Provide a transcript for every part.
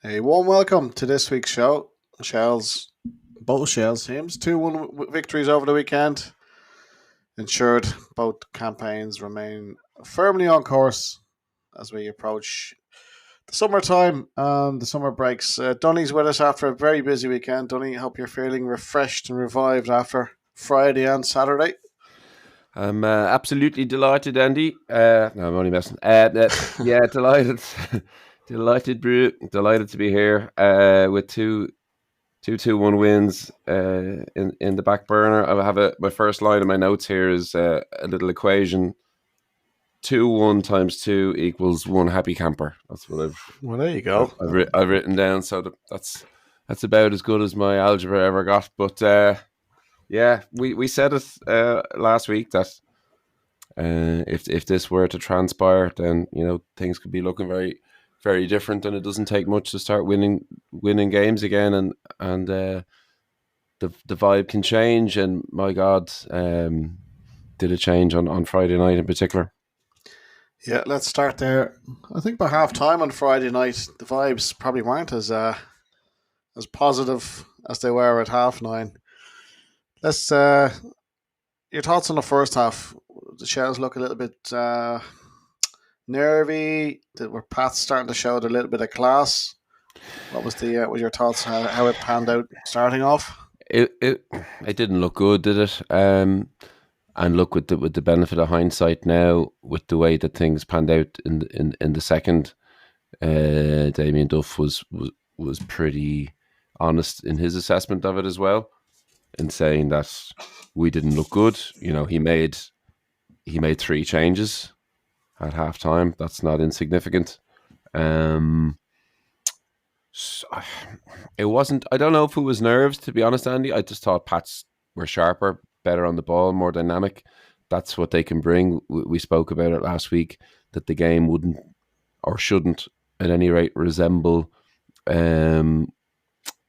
A warm welcome to this week's show. Both Shells teams, 2-1 victories over the weekend, ensured both campaigns remain firmly on course as we approach the summertime and the summer breaks. Donny's with us after a very busy weekend. Donny, hope you're feeling refreshed and revived after Friday and Saturday. I'm absolutely delighted, Andy. No, I'm only messing. Yeah, delighted, delighted, Brew. Delighted to be here with two 2-1 wins in the back burner. I have my first line of my notes here is a little equation: 2-1 times 2 equals 1 happy camper. That's what Well, there you go. I've written down. So that's about as good as my algebra ever got. But yeah, we said it last week that if this were to transpire, then things could be looking very, very different, and it doesn't take much to start winning games again, and the vibe can change. And my God, did it change on Friday night in particular? Yeah, let's start there. I think by half time on Friday night, the vibes probably weren't as positive as they were at 9:30. Let's your thoughts on the first half. The Shells look a little bit nervy. Were Pats starting to show a little bit of class? What was was your thoughts how it panned out starting off? It didn't look good, did it? And look, with the benefit of hindsight now, with the way that things panned out in the second, Damien Duff was pretty honest in his assessment of it as well, in saying that we didn't look good. He made 3 changes at halftime. That's not insignificant. It wasn't. I don't know if it was nerves, to be honest, Andy. I just thought Pats were sharper, better on the ball, more dynamic. That's what they can bring. We spoke about it last week, that the game wouldn't or shouldn't, at any rate, resemble the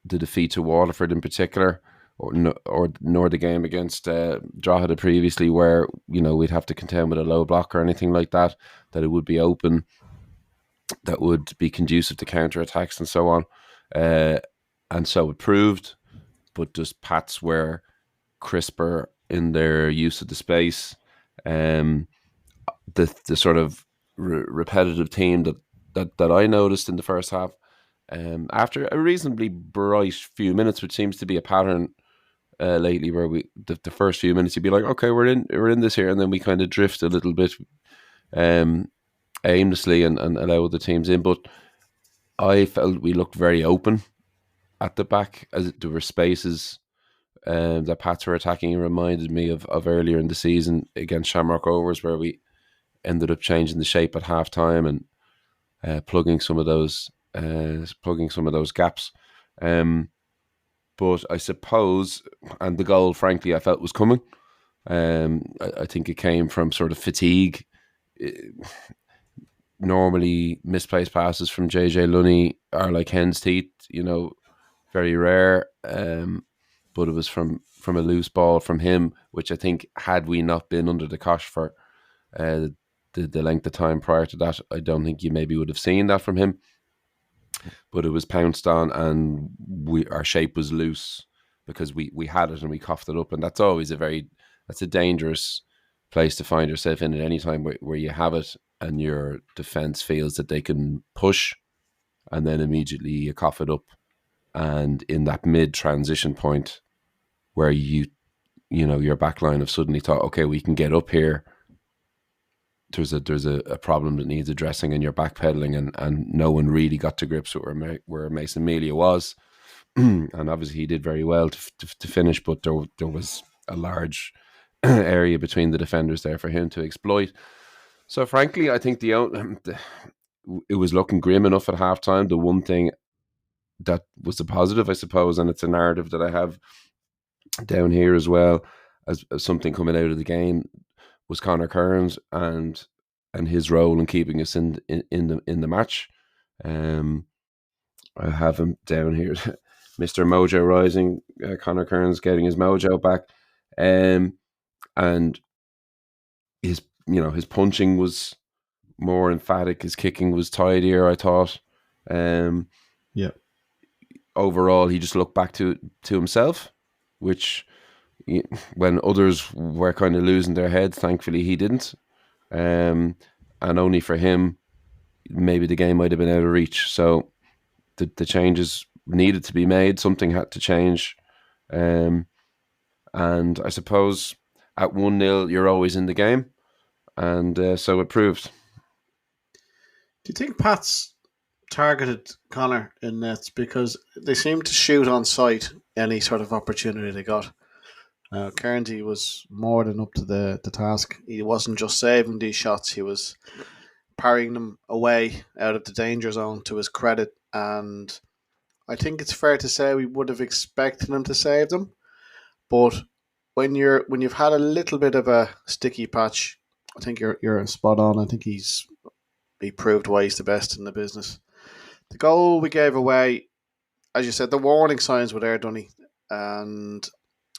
defeat to Waterford in particular, or nor the game against Drogheda previously, where we'd have to contend with a low block or anything like that. That it would be open, that would be conducive to counter attacks and so on, and so it proved. But just Pats were crisper in their use of the space. The sort of repetitive theme that I noticed in the first half, after a reasonably bright few minutes, which seems to be a pattern lately, where the first few minutes you'd be like, okay, we're in this here, and then we kind of drift a little bit aimlessly and allow the teams in. But I felt we looked very open at the back, as there were spaces that Pats were attacking. It reminded me of earlier in the season against Shamrock Rovers, where we ended up changing the shape at half time and plugging some of those gaps. But I suppose, and the goal, frankly, I felt was coming. I think it came from sort of fatigue. Normally, misplaced passes from JJ Lunny are like hen's teeth, very rare. But it was from a loose ball from him, which I think, had we not been under the cosh for the length of time prior to that, I don't think you maybe would have seen that from him. But it was pounced on, and our shape was loose because we had it and we coughed it up, and that's always that's a dangerous place to find yourself in at any time where you have it and your defence feels that they can push, and then immediately you cough it up, and in that mid transition point where your back line have suddenly thought, okay, we can get up here, there's a problem that needs addressing, and you're backpedaling, and no one really got to grips with where Mason Melia was. And obviously he did very well to finish, but there was a large area between the defenders there for him to exploit. So frankly, I think it was looking grim enough at halftime. The one thing that was a positive, I suppose, and it's a narrative that I have down here as well as something coming out of the game, was Conor Kearns and his role in keeping us in the match. I have him down here, Mr. Mojo Rising, Conor Kearns getting his mojo back, and his punching was more emphatic, his kicking was tidier, I thought. Yeah. overall he just looked back to himself, which when others were kind of losing their heads, thankfully he didn't. And only for him, maybe the game might have been out of reach. So the changes needed to be made. Something had to change. And I suppose at 1-0, you're always in the game. And so it proved. Do you think Pats targeted Connor in nets because they seemed to shoot on sight any sort of opportunity they got? Kearney was more than up to the task. He wasn't just saving these shots, he was parrying them away out of the danger zone to his credit. And I think it's fair to say we would have expected him to save them. But when you've had a little bit of a sticky patch, I think you're spot on. I think he proved why he's the best in the business. The goal we gave away, as you said, the warning signs were there, Dunny, and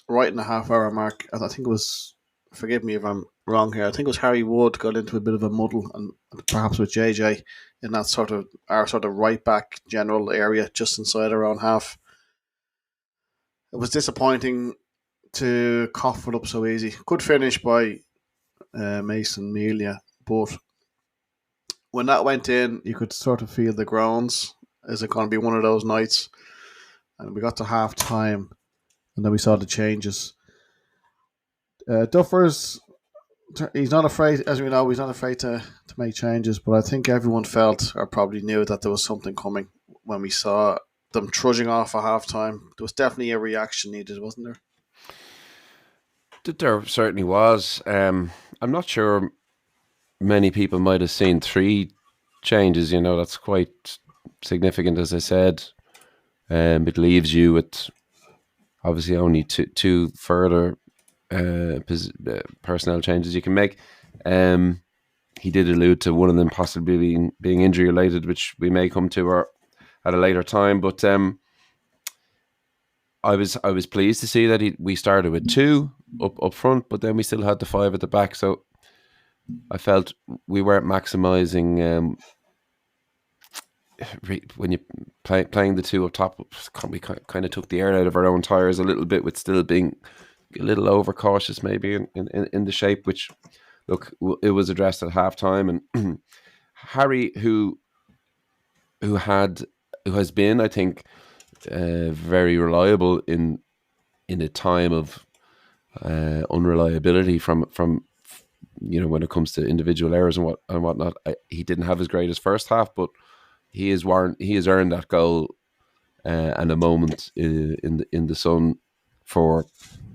right in the half-hour mark, I think it was. Forgive me if I'm wrong here. I think it was Harry Wood got into a bit of a muddle, and perhaps with JJ in that sort of our sort of right back general area, just inside our own half. It was disappointing to cough it up so easy. Good finish by Mason Melia, but when that went in, you could sort of feel the groans. Is it going to be one of those nights? And we got to half time, and then we saw the changes. Duffers, he's not afraid, as we know, he's not afraid to make changes, but I think everyone felt or probably knew that there was something coming when we saw them trudging off at half time. There was definitely a reaction needed, wasn't there? There certainly was. I'm not sure many people might have seen 3 changes. That's quite significant, as I said. It leaves you with obviously only two further personnel changes you can make. He did allude to one of them possibly being injury related, which we may come to at a later time. But I was pleased to see that we started with 2 up front, but then we still had the 5 at the back. So I felt we weren't maximising when you playing the 2 up top. We kind of took the air out of our own tires a little bit, with still being a little overcautious maybe in the shape. Which, look, it was addressed at halftime, and Harry, who has been, I think, very reliable in a time of unreliability from when it comes to individual errors and whatnot. He didn't have his greatest first half, but he has earned that goal and a moment in the sun for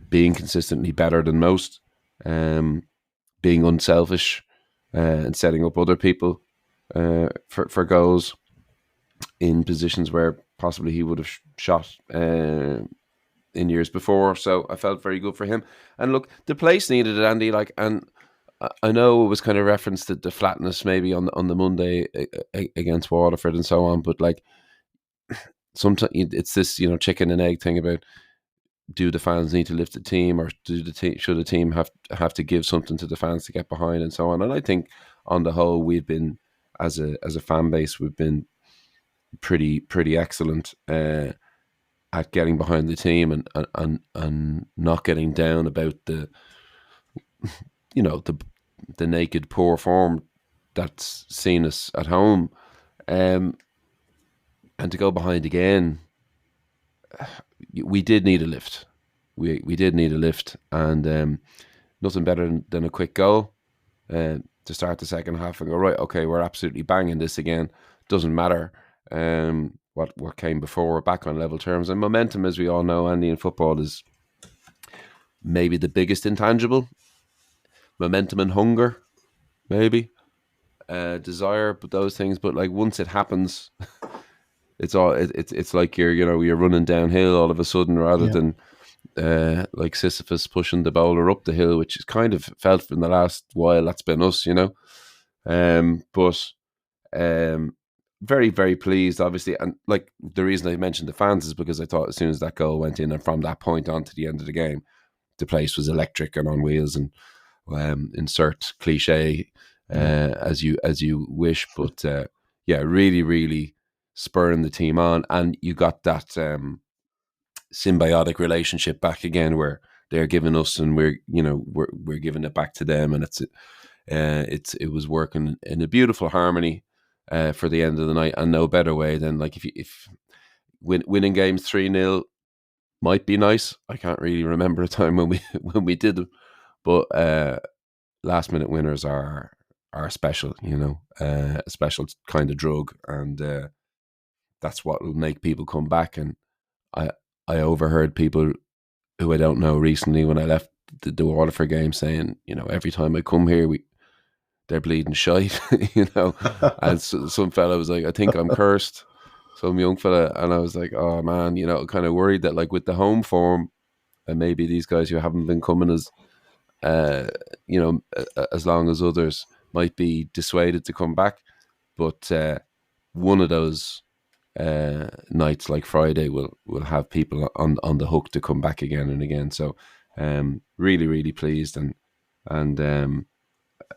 being consistently better than most, being unselfish and setting up other people for goals in positions where possibly he would have shot in years before. So I felt very good for him. And look, the place needed it, Andy. And I know it was kind of referenced to the flatness maybe on the Monday against Waterford and so on, but sometimes it's this chicken and egg thing about, do the fans need to lift the team, or should the team have to give something to the fans to get behind, and so on. And I think on the whole, we've been, as a fan base, we've been pretty excellent at getting behind the team and not getting down about the naked poor form that's seen us at home, and to go behind again. We did need a lift. We did need a lift, and nothing better than a quick goal to start the second half and go, right, okay, we're absolutely banging this again. Doesn't matter what came before. We're back on level terms. And momentum, as we all know, Andy, in football is maybe the biggest intangible. Momentum and hunger, maybe desire, but those things. But once it happens, it's like you're running downhill all of a sudden, rather than like Sisyphus pushing the boulder up the hill, which is kind of felt in the last while. That's been us, but very, very pleased, obviously. And the reason I mentioned the fans is because I thought as soon as that goal went in, and from that point on to the end of the game, the place was electric and on wheels. And insert cliche as you wish, but really, really spurring the team on, and you got that symbiotic relationship back again, where they're giving us and we're giving it back to them, and it was working in a beautiful harmony for the end of the night, and no better way than like if winning games 3-0 might be nice. I can't really remember a time when we did them, but last minute winners are special, a special kind of drug, and that's what will make people come back. And I overheard people who I don't know recently when I left the Waterford game saying, every time I come here, they're bleeding shite, and some fella was like, I think I'm cursed, some young fella, and I was like, oh man, kind of worried that like with the home form, and maybe these guys who haven't been coming as as long as others might be dissuaded to come back, but one of those nights like Friday will have people on the hook to come back again and again. So really, really pleased, and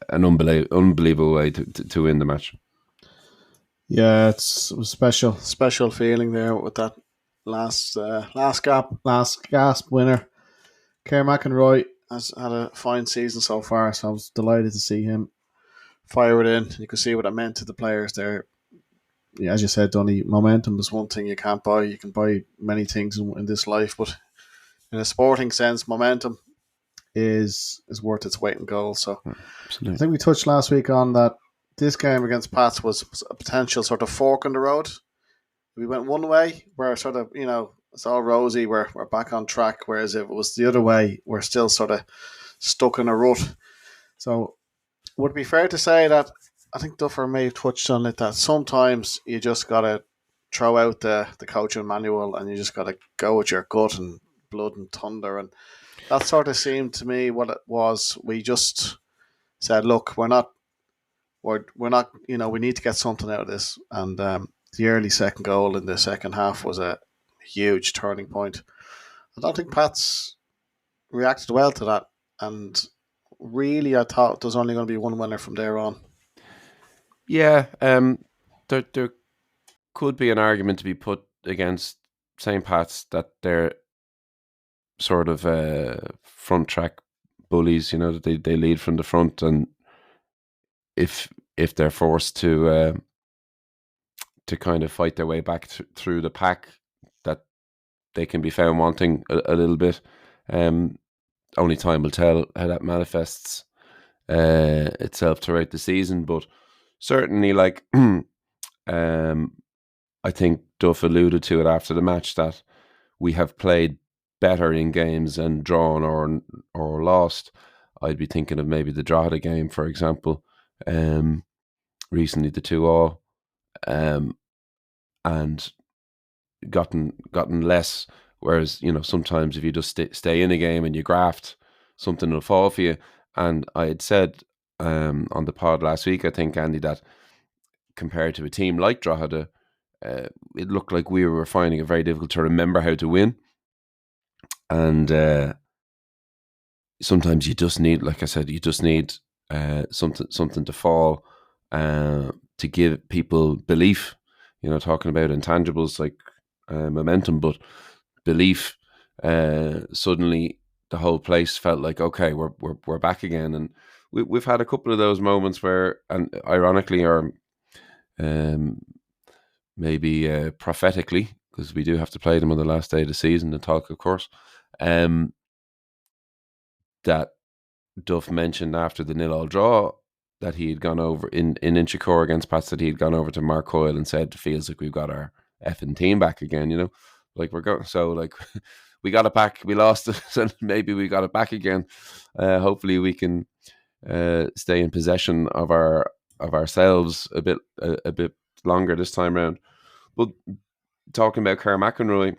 an unbelievable way to win the match. Yeah, it was special feeling there with that last gasp winner. Kerr McInroy has had a fine season so far, so I was delighted to see him fire it in. You could see what it meant to the players there. Yeah, as you said, Donny, momentum is one thing you can't buy. You can buy many things in this life, but in a sporting sense, momentum is worth its weight in gold. So Absolutely. I think we touched last week on that this game against Pats was a potential sort of fork in the road. We went one way, where sort of, it's all rosy, we're back on track, whereas if it was the other way, we're still sort of stuck in a rut. So would it be fair to say that, I think Duffer may have touched on it, that sometimes you just got to throw out the coaching manual and you just got to go with your gut and blood and thunder, and that sort of seemed to me what it was. We just said, look, we're not, we need to get something out of this, and the early second goal in the second half was a huge turning point. I don't think Pats reacted well to that, and really I thought there's only going to be one winner from there on. Yeah, there could be an argument to be put against St.Pats that they're sort of front track bullies, that they lead from the front, and if they're forced to kind of fight their way back through the pack, that they can be found wanting a little bit. Only time will tell how that manifests itself throughout the season, but certainly, like, I think Duff alluded to it after the match, that we have played better in games and drawn or lost. I'd be thinking of maybe the Drogheda game, for example. Recently, the 2-2, and gotten less. Whereas, sometimes if you just stay in a game and you graft, something will fall for you. And I had said on the pod last week, I think, Andy, that compared to a team like Drogheda, it looked like we were finding it very difficult to remember how to win. And sometimes you just need, like I said, something to fall to give people belief. Talking about intangibles like momentum, but belief. Suddenly, the whole place felt like, okay, we're back again, and we've had a couple of those moments where, and ironically, or maybe prophetically, because we do have to play them on the last day of the season, the talk, of course, that Duff mentioned after the 0-0 draw that he had gone over in Inchicore against Pats, that he had gone over to Mark Coyle and said, feels like we've got our effing team back again, like we're going, so like we got it back, we lost it, and maybe we got it back again. Hopefully we can stay in possession of ourselves a bit longer this time around. But talking about Kerr McInroy,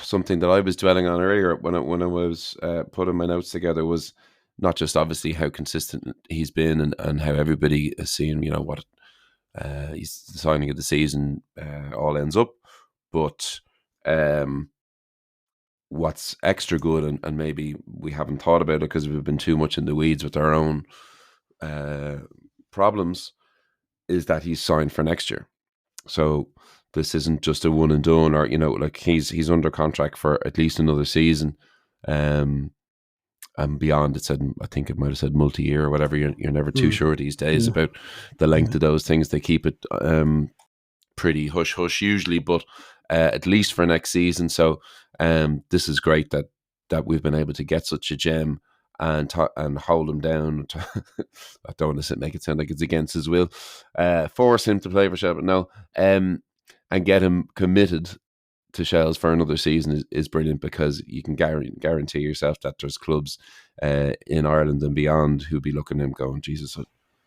something that I was dwelling on earlier when I was putting my notes together was not just obviously how consistent he's been and how everybody is seeing, what he's the signing of the season all ends up, but what's extra good, and maybe we haven't thought about it because we've been too much in the weeds with our own problems, is that he's signed for next year. So this isn't just a one and done, or like he's under contract for at least another season, and beyond. I think it might have said multi-year or whatever. You're never too sure these days about the length of those things. They keep it pretty hush hush usually, but at least for next season. So this is great that we've been able to get such a gem and hold him down. I don't want to make it sound like it's against his will. Force him to play for Sheffield, no, and get him committed to Shells for another season is brilliant, because you can guarantee yourself that there's clubs in Ireland and beyond who'd be looking at him going, Jesus,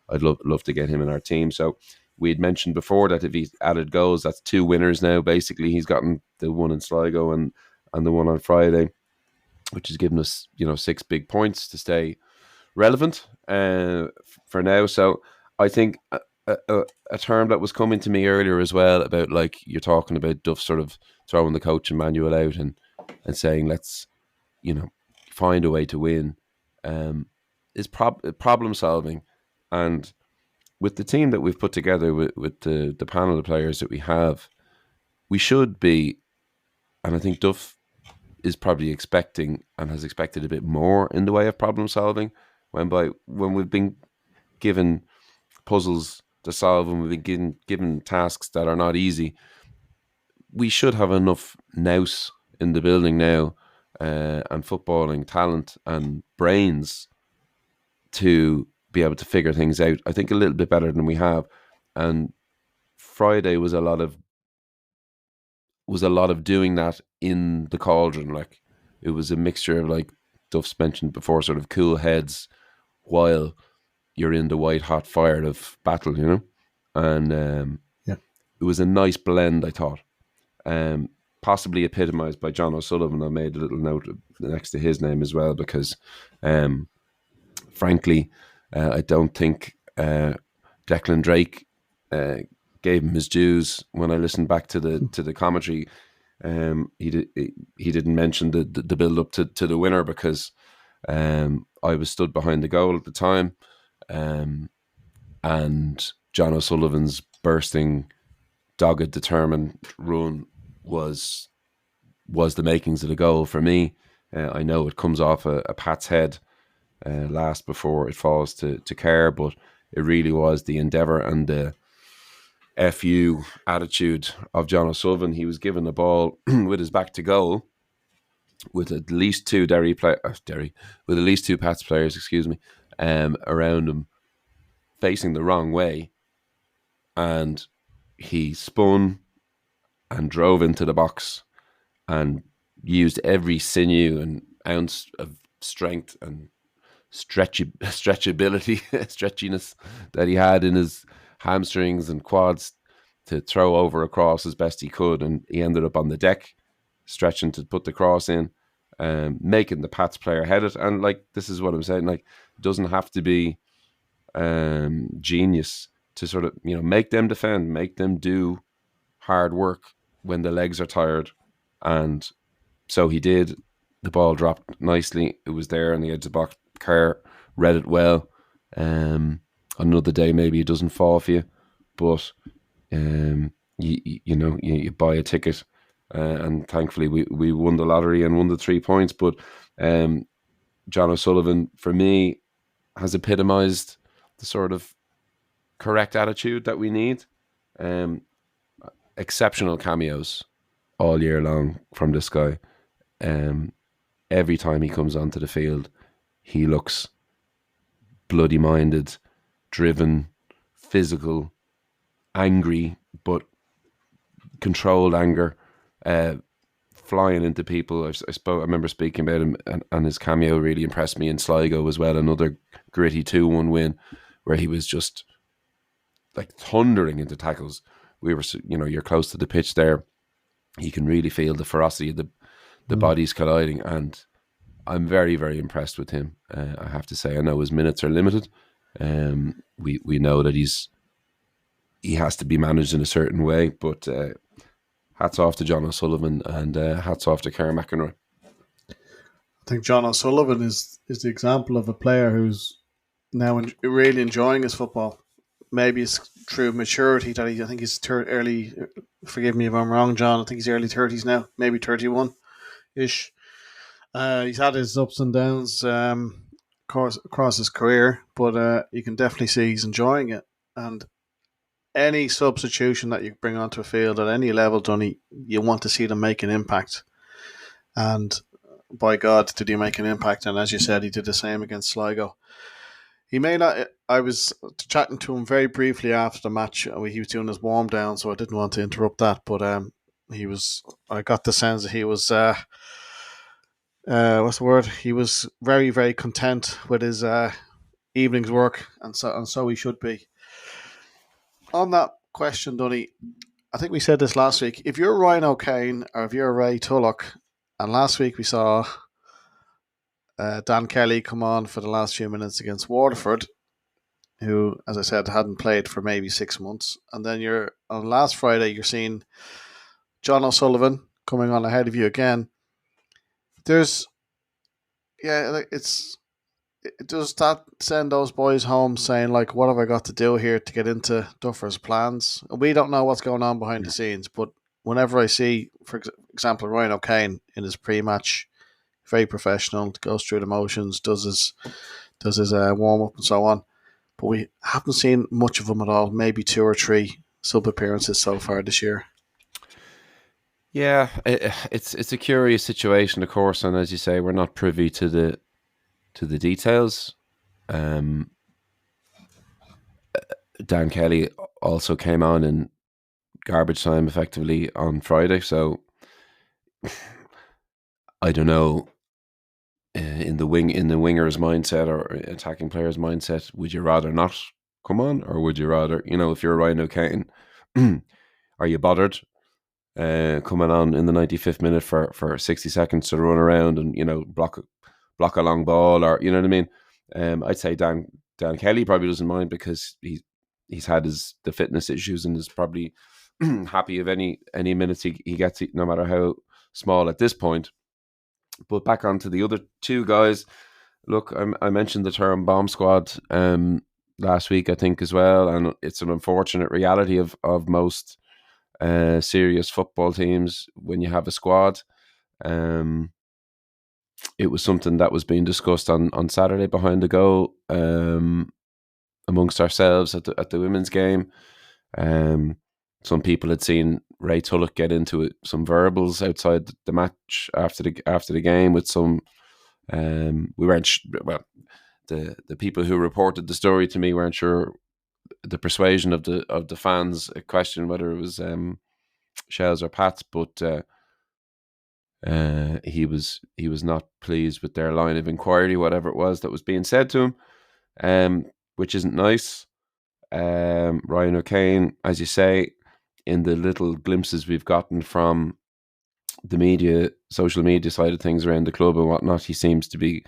I'd love to get him in our team. So we had mentioned before that if he added goals, that's 2 winners now. Basically, he's gotten the one in Sligo and the one on Friday, which has given us 6 big points to stay relevant for now. So I think a term that was coming to me earlier as well about, like, you're talking about Duff sort of throwing the coaching manual out and saying, let's find a way to win, is problem solving. And with the team that we've put together, with the panel of players that we have, we should be, and I think Duff is probably expecting and has expected a bit more in the way of problem solving when we've been given puzzles to solve and we've been given tasks that are not easy. We should have enough nous in the building now, and footballing talent and brains to be able to figure things out, I think, a little bit better than we have. And Friday was a lot of doing that in the cauldron. Like, it was a mixture of, like Duff's mentioned before, sort of cool heads while you're in the white hot fire of battle, and it was a nice blend, I thought, possibly epitomised by John O'Sullivan. I made a little note next to his name as well, because frankly, I don't think Declan Drake gave him his dues. When I listened back to the commentary, he didn't mention the build up to the winner, because I was stood behind the goal at the time, and John O'Sullivan's bursting, dogged, determined run was the makings of the goal for me. I know it comes off a Pat's head last before it falls to Kerr, but it really was the endeavour and the FU attitude of John O'Sullivan. He was given the ball with his back to goal, with at least 2 with at least 2 Pats players, around him, facing the wrong way, and he spun and drove into the box and used every sinew and ounce of strength and stretchability, stretchiness that he had in his hamstrings and quads to throw over a cross as best he could. And he ended up on the deck, stretching to put the cross in, making the Pats player head it. And, like, this is what I'm saying, like, it doesn't have to be genius to sort of, make them defend, make them do hard work when the legs are tired. And so he did. The ball dropped nicely. It was there on the edge of the box. Kerr read it well. Another day, maybe it doesn't fall for you, but you buy a ticket, and thankfully we won the lottery and won the 3 points. But John O'Sullivan, for me, has epitomised the sort of correct attitude that we need. Exceptional cameos all year long from this guy. Every time he comes onto the field, he looks bloody minded, driven, physical, angry, but controlled anger, flying into people. I remember speaking about him, and his cameo really impressed me in Sligo as well. Another gritty 2-1 win where he was just like thundering into tackles. We were, you're close to the pitch there. You can really feel the ferocity of the bodies colliding, and I'm very, very impressed with him. I have to say, I know his minutes are limited. We know that he has to be managed in a certain way, but hats off to John O'Sullivan, and hats off to Kerr McEnroy. I think John O'Sullivan is the example of a player who's now really enjoying his football. maybe it's through maturity that I think he's early. Forgive me if I'm wrong, John. I think he's early 30s now, maybe 31 ish. He's had his ups and downs across his career, but you can definitely see he's enjoying it. And any substitution that you bring onto a field at any level, Donny, you want to see them make an impact. And by God, did he make an impact? And as you said, he did the same against Sligo. He may not. I was chatting to him very briefly after the match. He was doing his warm down, so I didn't want to interrupt that. But he was. I got the sense that he was. What's the word? He was very, very content with his evening's work, and so he should be. On that question, Dunny, I think we said this last week. If you're Ryan O'Kane or if you're Ray Tulloch, and last week we saw Dan Kelly come on for the last few minutes against Waterford, who, as I said, hadn't played for maybe 6 months, and then you're on last Friday, you're seeing John O'Sullivan coming on ahead of you again. There's, yeah, does that send those boys home saying, like, what have I got to do here to get into Duffer's plans? We don't know what's going on behind the scenes, but whenever I see, for example, Ryan O'Kane in his pre-match, very professional, goes through the motions, does his warm-up and so on, but we haven't seen much of him at all, maybe 2 or 3 sub-appearances so far this year. Yeah, it's a curious situation, of course, and as you say, we're not privy to the details. Dan Kelly also came on in garbage time effectively on Friday, so I don't know. In the winger's mindset or attacking player's mindset, would you rather not come on, or would you rather, if you're Ryan O'Kane, are you bothered coming on in the 95th minute for 60 seconds to run around and block a long ball, or you know what I mean? I'd say Dan Kelly probably doesn't mind because he's had the fitness issues and is probably happy of any minutes he gets, no matter how small at this point. But back onto the other 2 guys. Look, I mentioned the term bomb squad last week, I think, as well, and it's an unfortunate reality of most serious football teams when you have a squad. It was something that was being discussed on Saturday behind the goal amongst ourselves at the women's game. Some people had seen Ray Tulloch get into some verbals outside the match after the game with some. We weren't the people who reported the story to me weren't sure the persuasion of the fans. A question whether it was Shells or Pats, but he was not pleased with their line of inquiry, whatever it was that was being said to him, which isn't nice. Ryan O'Kane, as you say, in the little glimpses we've gotten from the media, social media side of things around the club and whatnot, he seems to be,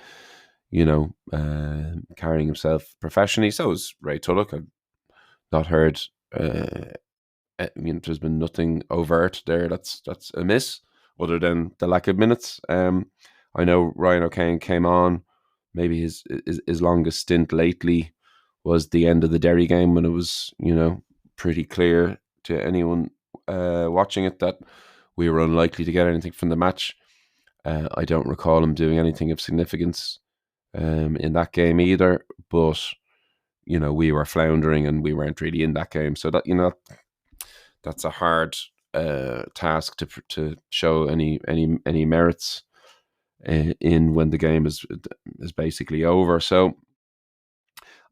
carrying himself professionally. So is Ray Tulloch. I've not heard. There's been nothing overt there that's amiss, other than the lack of minutes. I know Ryan O'Kane came on. Maybe his longest stint lately was the end of the Derry game, when it was pretty clear to anyone watching it that we were unlikely to get anything from the match. I don't recall him doing anything of significance in that game either, but we were floundering and we weren't really in that game, so that that's a hard task to show any merits in when the game is basically over. So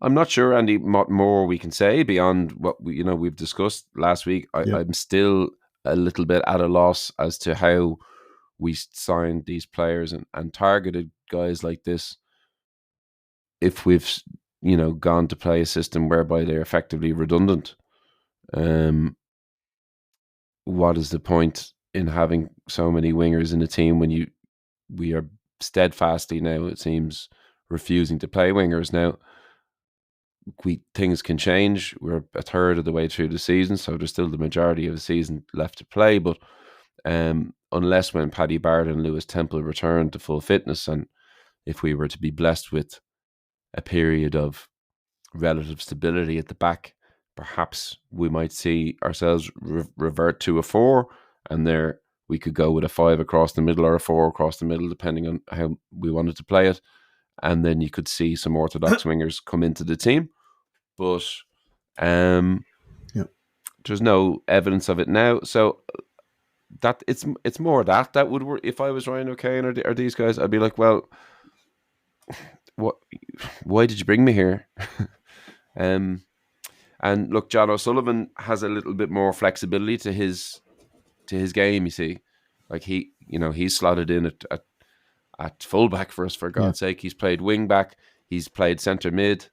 I'm not sure, Andy, what more we can say beyond what we've discussed last week. I'm still a little bit at a loss as to how we signed these players and targeted guys like this if we've gone to play a system whereby they're effectively redundant. What is the point in having so many wingers in a team when we are steadfastly now, it seems, refusing to play wingers? Now, things can change. We're a third of the way through the season, so there's still the majority of the season left to play. But unless when Paddy Barrett and Lewis Temple return to full fitness, and if we were to be blessed with a period of relative stability at the back perhaps we might see ourselves revert to a 4, and there we could go with a 5 across the middle or a 4 across the middle, depending on how we wanted to play it. And then you could see some orthodox wingers come into the team. But Yeah. there's no evidence of it now. So that it's more that would work. If I was Ryan O'Kane or these guys, I'd be like, well, what? Why did you bring me here? And look, John O'Sullivan has a little bit more flexibility to his game. You see, like he's slotted in at fullback for us, for God's sake. He's played wing back. He's played centre mid.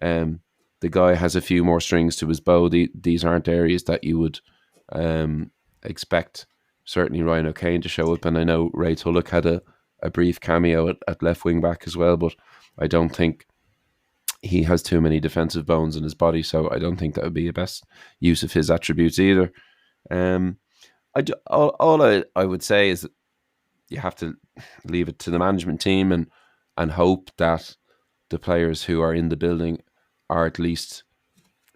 The guy has a few more strings to his bow. These aren't areas that you would expect certainly Ryan O'Kane to show up. And I know Ray Tulloch had a brief cameo at left wing back as well, but I don't think he has too many defensive bones in his body, so I don't think that would be the best use of his attributes either. All I would say is that you have to leave it to the management team and hope that the players who are in the building are at least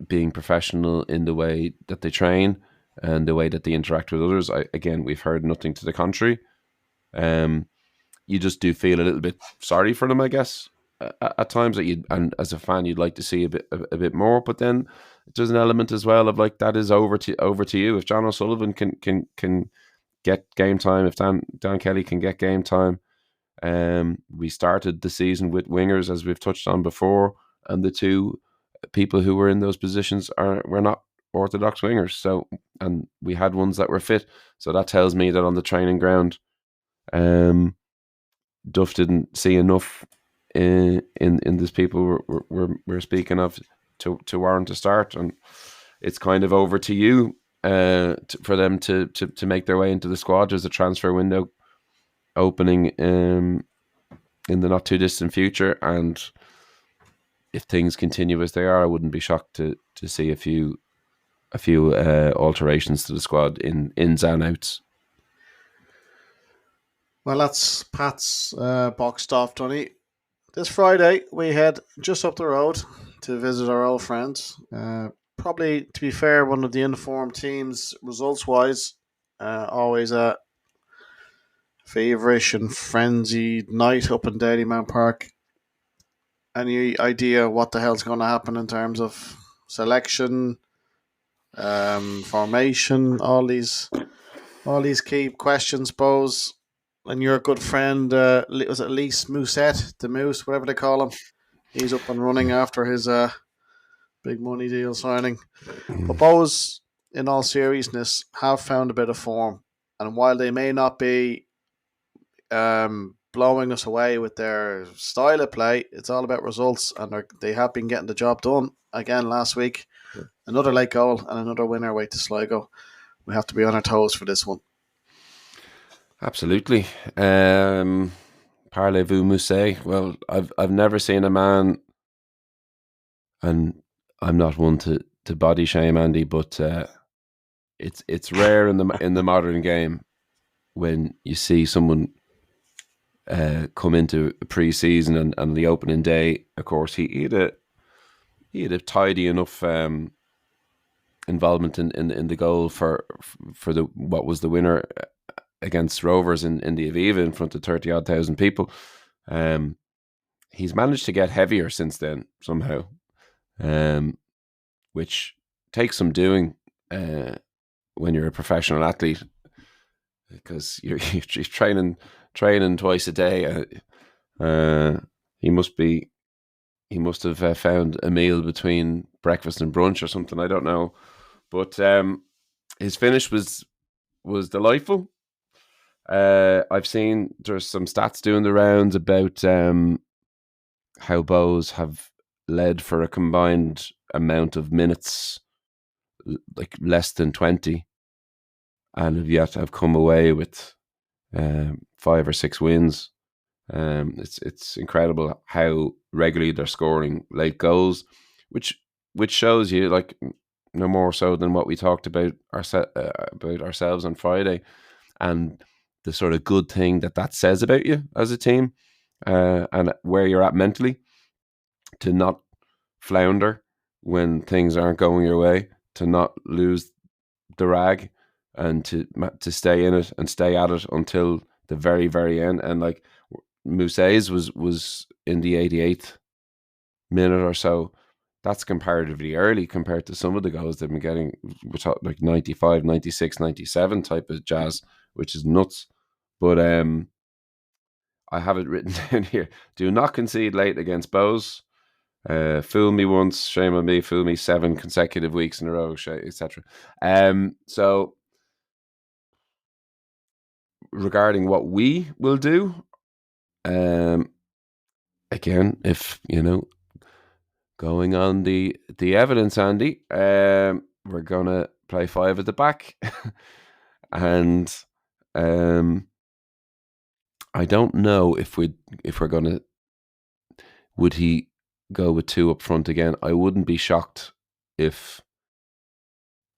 being professional in the way that they train and the way that they interact with others. Again, we've heard nothing to the contrary. You just do feel a little bit sorry for them, I guess, at times. That and as a fan, you'd like to see a bit more. But then there's an element as well of like, that is over to you. If John O'Sullivan can get game time, if Dan Kelly can get game time. We started the season with wingers, as we've touched on before, and the two people who were in those positions were not orthodox wingers. So, and we had ones that were fit. So that tells me that on the training ground, Duff didn't see enough in these people we're speaking of to warrant a start, and it's kind of over to you for them to make their way into the squad. There's a transfer window opening in the not too distant future, and if things continue as they are, I wouldn't be shocked to see a few alterations to the squad in ins and outs. Well, that's Pat's boxed off, Tony. This Friday, we head just up the road to visit our old friends. Probably, to be fair, one of the informed teams, results-wise. Always a feverish and frenzied night up in Dalymount Park. Any idea what the hell's going to happen in terms of selection, formation, all these key questions, Bohs? And your good friend, was it Lise Musette, the Moose, whatever they call him? He's up and running after his big money deal signing. But Bohs, in all seriousness, have found a bit of form. And while they may not be blowing us away with their style of play, it's all about results. And they have been getting the job done again last week. Another late goal and another winner away to Sligo. We have to be on our toes for this one. Absolutely. Parlez-vous, Mousset? Well, I've never seen a man, and I'm not one to body shame Andy, but it's rare in the modern game when you see someone come into a pre-season and the opening day. Of course, he had a tidy enough involvement in the goal for the what was the winner against Rovers in the Aviva in front of 30,000 odd people. He's managed to get heavier since then somehow, which takes some doing when you're a professional athlete, because you're training twice a day. He must have found a meal between breakfast and brunch or something. I don't know, but his finish was delightful. I've seen there's some stats doing the rounds about how Bohs have led for a combined amount of minutes, like less than 20, and have yet to have come away with 5 or 6 wins. It's incredible how regularly they're scoring late goals, which shows you, like, no more so than what we talked about ourselves on Friday, and the sort of good thing that says about you as a team, and where you're at mentally, to not flounder when things aren't going your way, to not lose the rag and to stay in it and stay at it until the very, very end. And like Moussa's was in the 88th minute or so. That's comparatively early compared to some of the goals they've been getting, which are like 95, 96, 97 type of jazz, which is nuts. But I have it written down here. Do not concede late against Bohs. Fool me once, shame on me. Fool me 7 consecutive weeks in a row, etc. So regarding what we will do, again, if going on the evidence, Andy, we're gonna play 5 at the back, and I don't know if we're gonna. Would he go with 2 up front again? I wouldn't be shocked if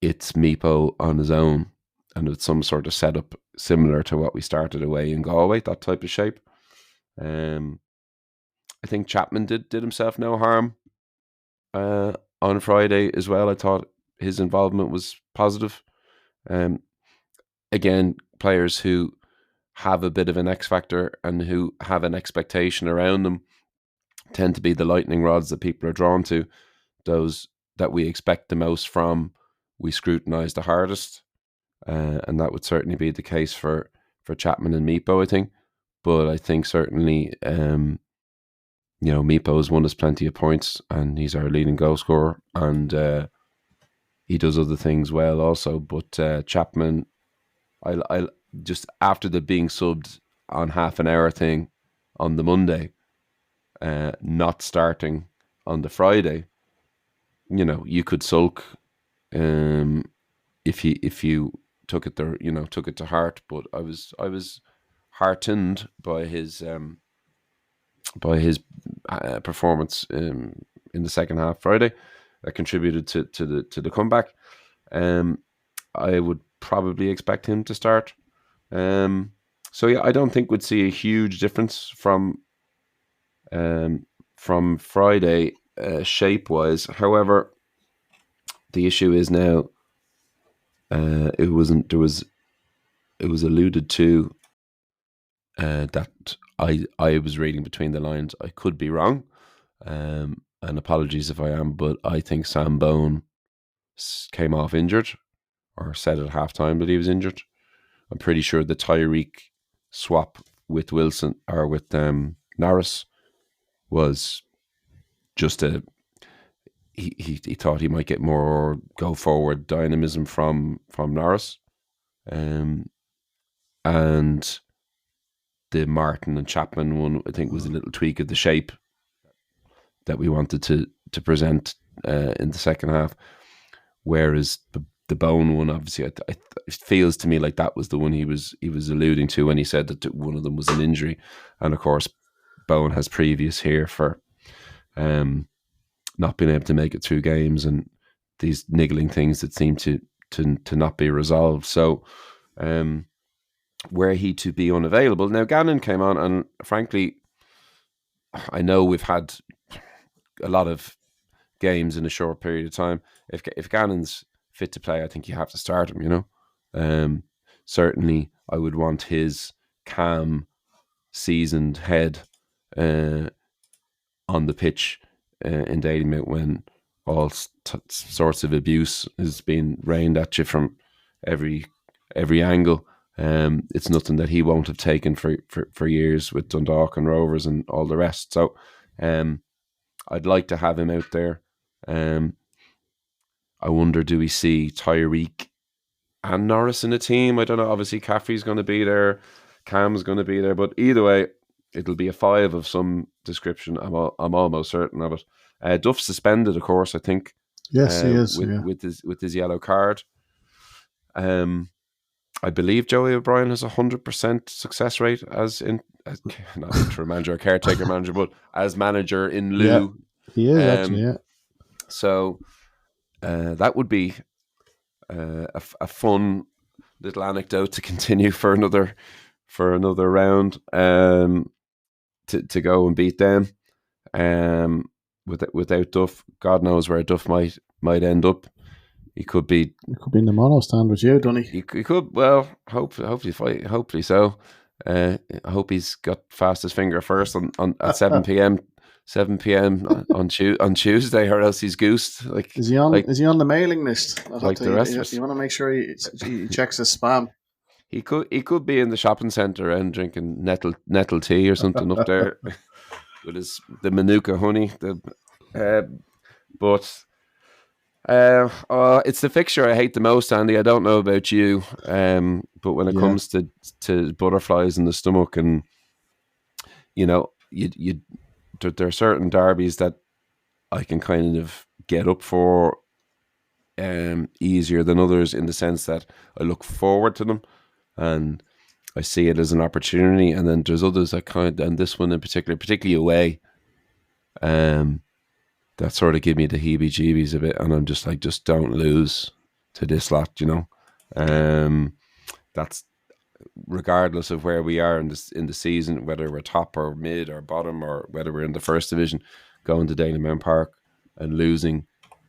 it's Meepo on his own and it's some sort of setup similar to what we started away in Galway, that type of shape. I think Chapman did himself no harm on Friday as well. I thought his involvement was positive. Again, players who have a bit of an X factor and who have an expectation around them tend to be the lightning rods that people are drawn to. Those that we expect the most from, we scrutinise the hardest. And that would certainly be the case for Chapman and Meepo, I think. But I think certainly, Meepo has won us plenty of points, and he's our leading goal scorer, and he does other things well also. But Chapman, I just after the being subbed on half an hour thing on the Monday, not starting on the Friday, you could sulk if you took it to heart. But I was heartened by his performance in the second half Friday. That contributed to the comeback. I would probably expect him to start. So yeah, I don't think we'd see a huge difference from Friday shape wise. However, the issue is now it was alluded to that I was reading between the lines. I could be wrong, and apologies if I am, but I think Sam Bone came off injured, or said at halftime that he was injured. I'm pretty sure the Tyreek swap with Wilson or with Norris was just he thought he might get more go forward dynamism from Norris, and the Martin and Chapman one, I think, was a little tweak of the shape that we wanted to present in the second half. Whereas the Bone one, obviously, it feels to me like that was the one he was alluding to when he said that one of them was an injury. And of course, Bone has previous here for not being able to make it through games and these niggling things that seem to not be resolved. So, were he to be unavailable, now Gannon came on, and frankly, I know we've had a lot of games in a short period of time. If Gannon's fit to play, I think you have to start him. Certainly, I would want his calm, seasoned head on the pitch in Dalymount when all sorts of abuse is being rained at you from every angle. It's nothing that he won't have taken for years with Dundalk and Rovers and all the rest. So I'd like to have him out there. I wonder, do we see Tyreek and Norris in the team? I don't know. Obviously, Caffrey's going to be there. Cam's going to be there. But either way, it'll be a 5 of some description. I'm almost certain of it. Duff's suspended, of course, I think. Yes, he is. With his yellow card. I believe Joey O'Brien has 100% success rate as not interim manager or caretaker manager, but as manager in lieu. Yeah, he is actually, yeah. So that would be a fun little anecdote to continue for another round to go and beat them. without Duff, God knows where Duff might end up. He could be. It could be in the mono stand with you, Donny. He could. Well, hopefully so. I hope he's got fastest finger first on at 7 p.m. 7 p.m. on Tuesday, or else he's goosed. Is he on the mailing list? Like the rest of us. You want to make sure he checks his spam. He could be in the shopping centre and drinking nettle tea or something up there with the Manuka honey. But it's the fixture I hate the most, Andy. I don't know about you, but when it comes to butterflies in the stomach, and there are certain derbies that I can kind of get up for easier than others, in the sense that I look forward to them and I see it as an opportunity. And then there's others that and this one in particular, particularly away, that sort of give me the heebie-jeebies a bit, and I'm just like, just don't lose to this lot, That's regardless of where we are in the season, whether we're top or mid or bottom, or whether we're in the first division. Going to Dalymount Park and losing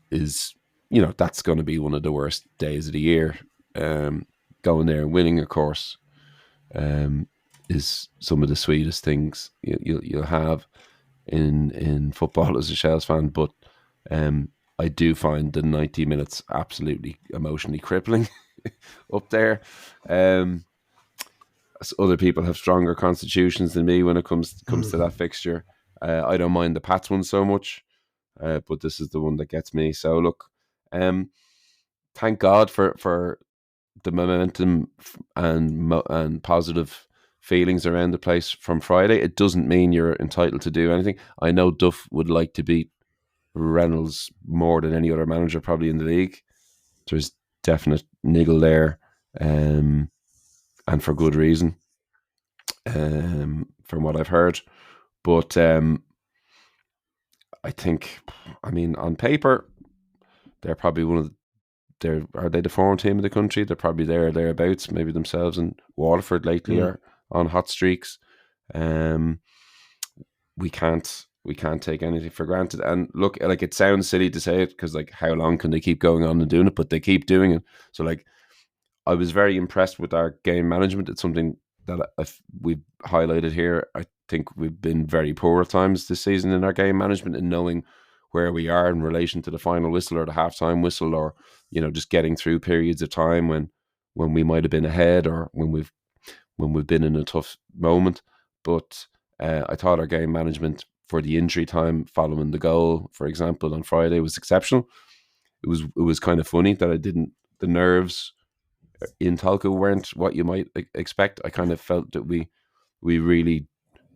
is, that's going to be one of the worst days of the year. Going there and winning, of course, is some of the sweetest things you'll have in football as a Shells fan. But I do find the 90 minutes absolutely emotionally crippling up there. Other people have stronger constitutions than me when it comes to that fixture. I don't mind the Pats one so much, but this is the one that gets me. So look, thank God for the momentum and positive feelings around the place from Friday. It doesn't mean you're entitled to do anything. I know Duff would like to beat Reynolds more than any other manager probably in the league. There's definite niggle there, and for good reason, from what I've heard. But I think, on paper, they're probably are they the form team of the country? They're probably thereabouts. Maybe themselves and Waterford lately are on hot streaks. We can't take anything for granted. And look, like, it sounds silly to say it, because like, how long can they keep going on and doing it? But they keep doing it. So like, I was very impressed with our game management. It's something that we've highlighted here. I think we've been very poor at times this season in our game management, and knowing where we are in relation to the final whistle or the halftime whistle, or just getting through periods of time when we might have been ahead, or when we've been in a tough moment. But I thought our game management for the injury time following the goal, for example, on Friday, was exceptional. It was kind of funny that the nerves in Talca weren't what you might expect. I kind of felt that we really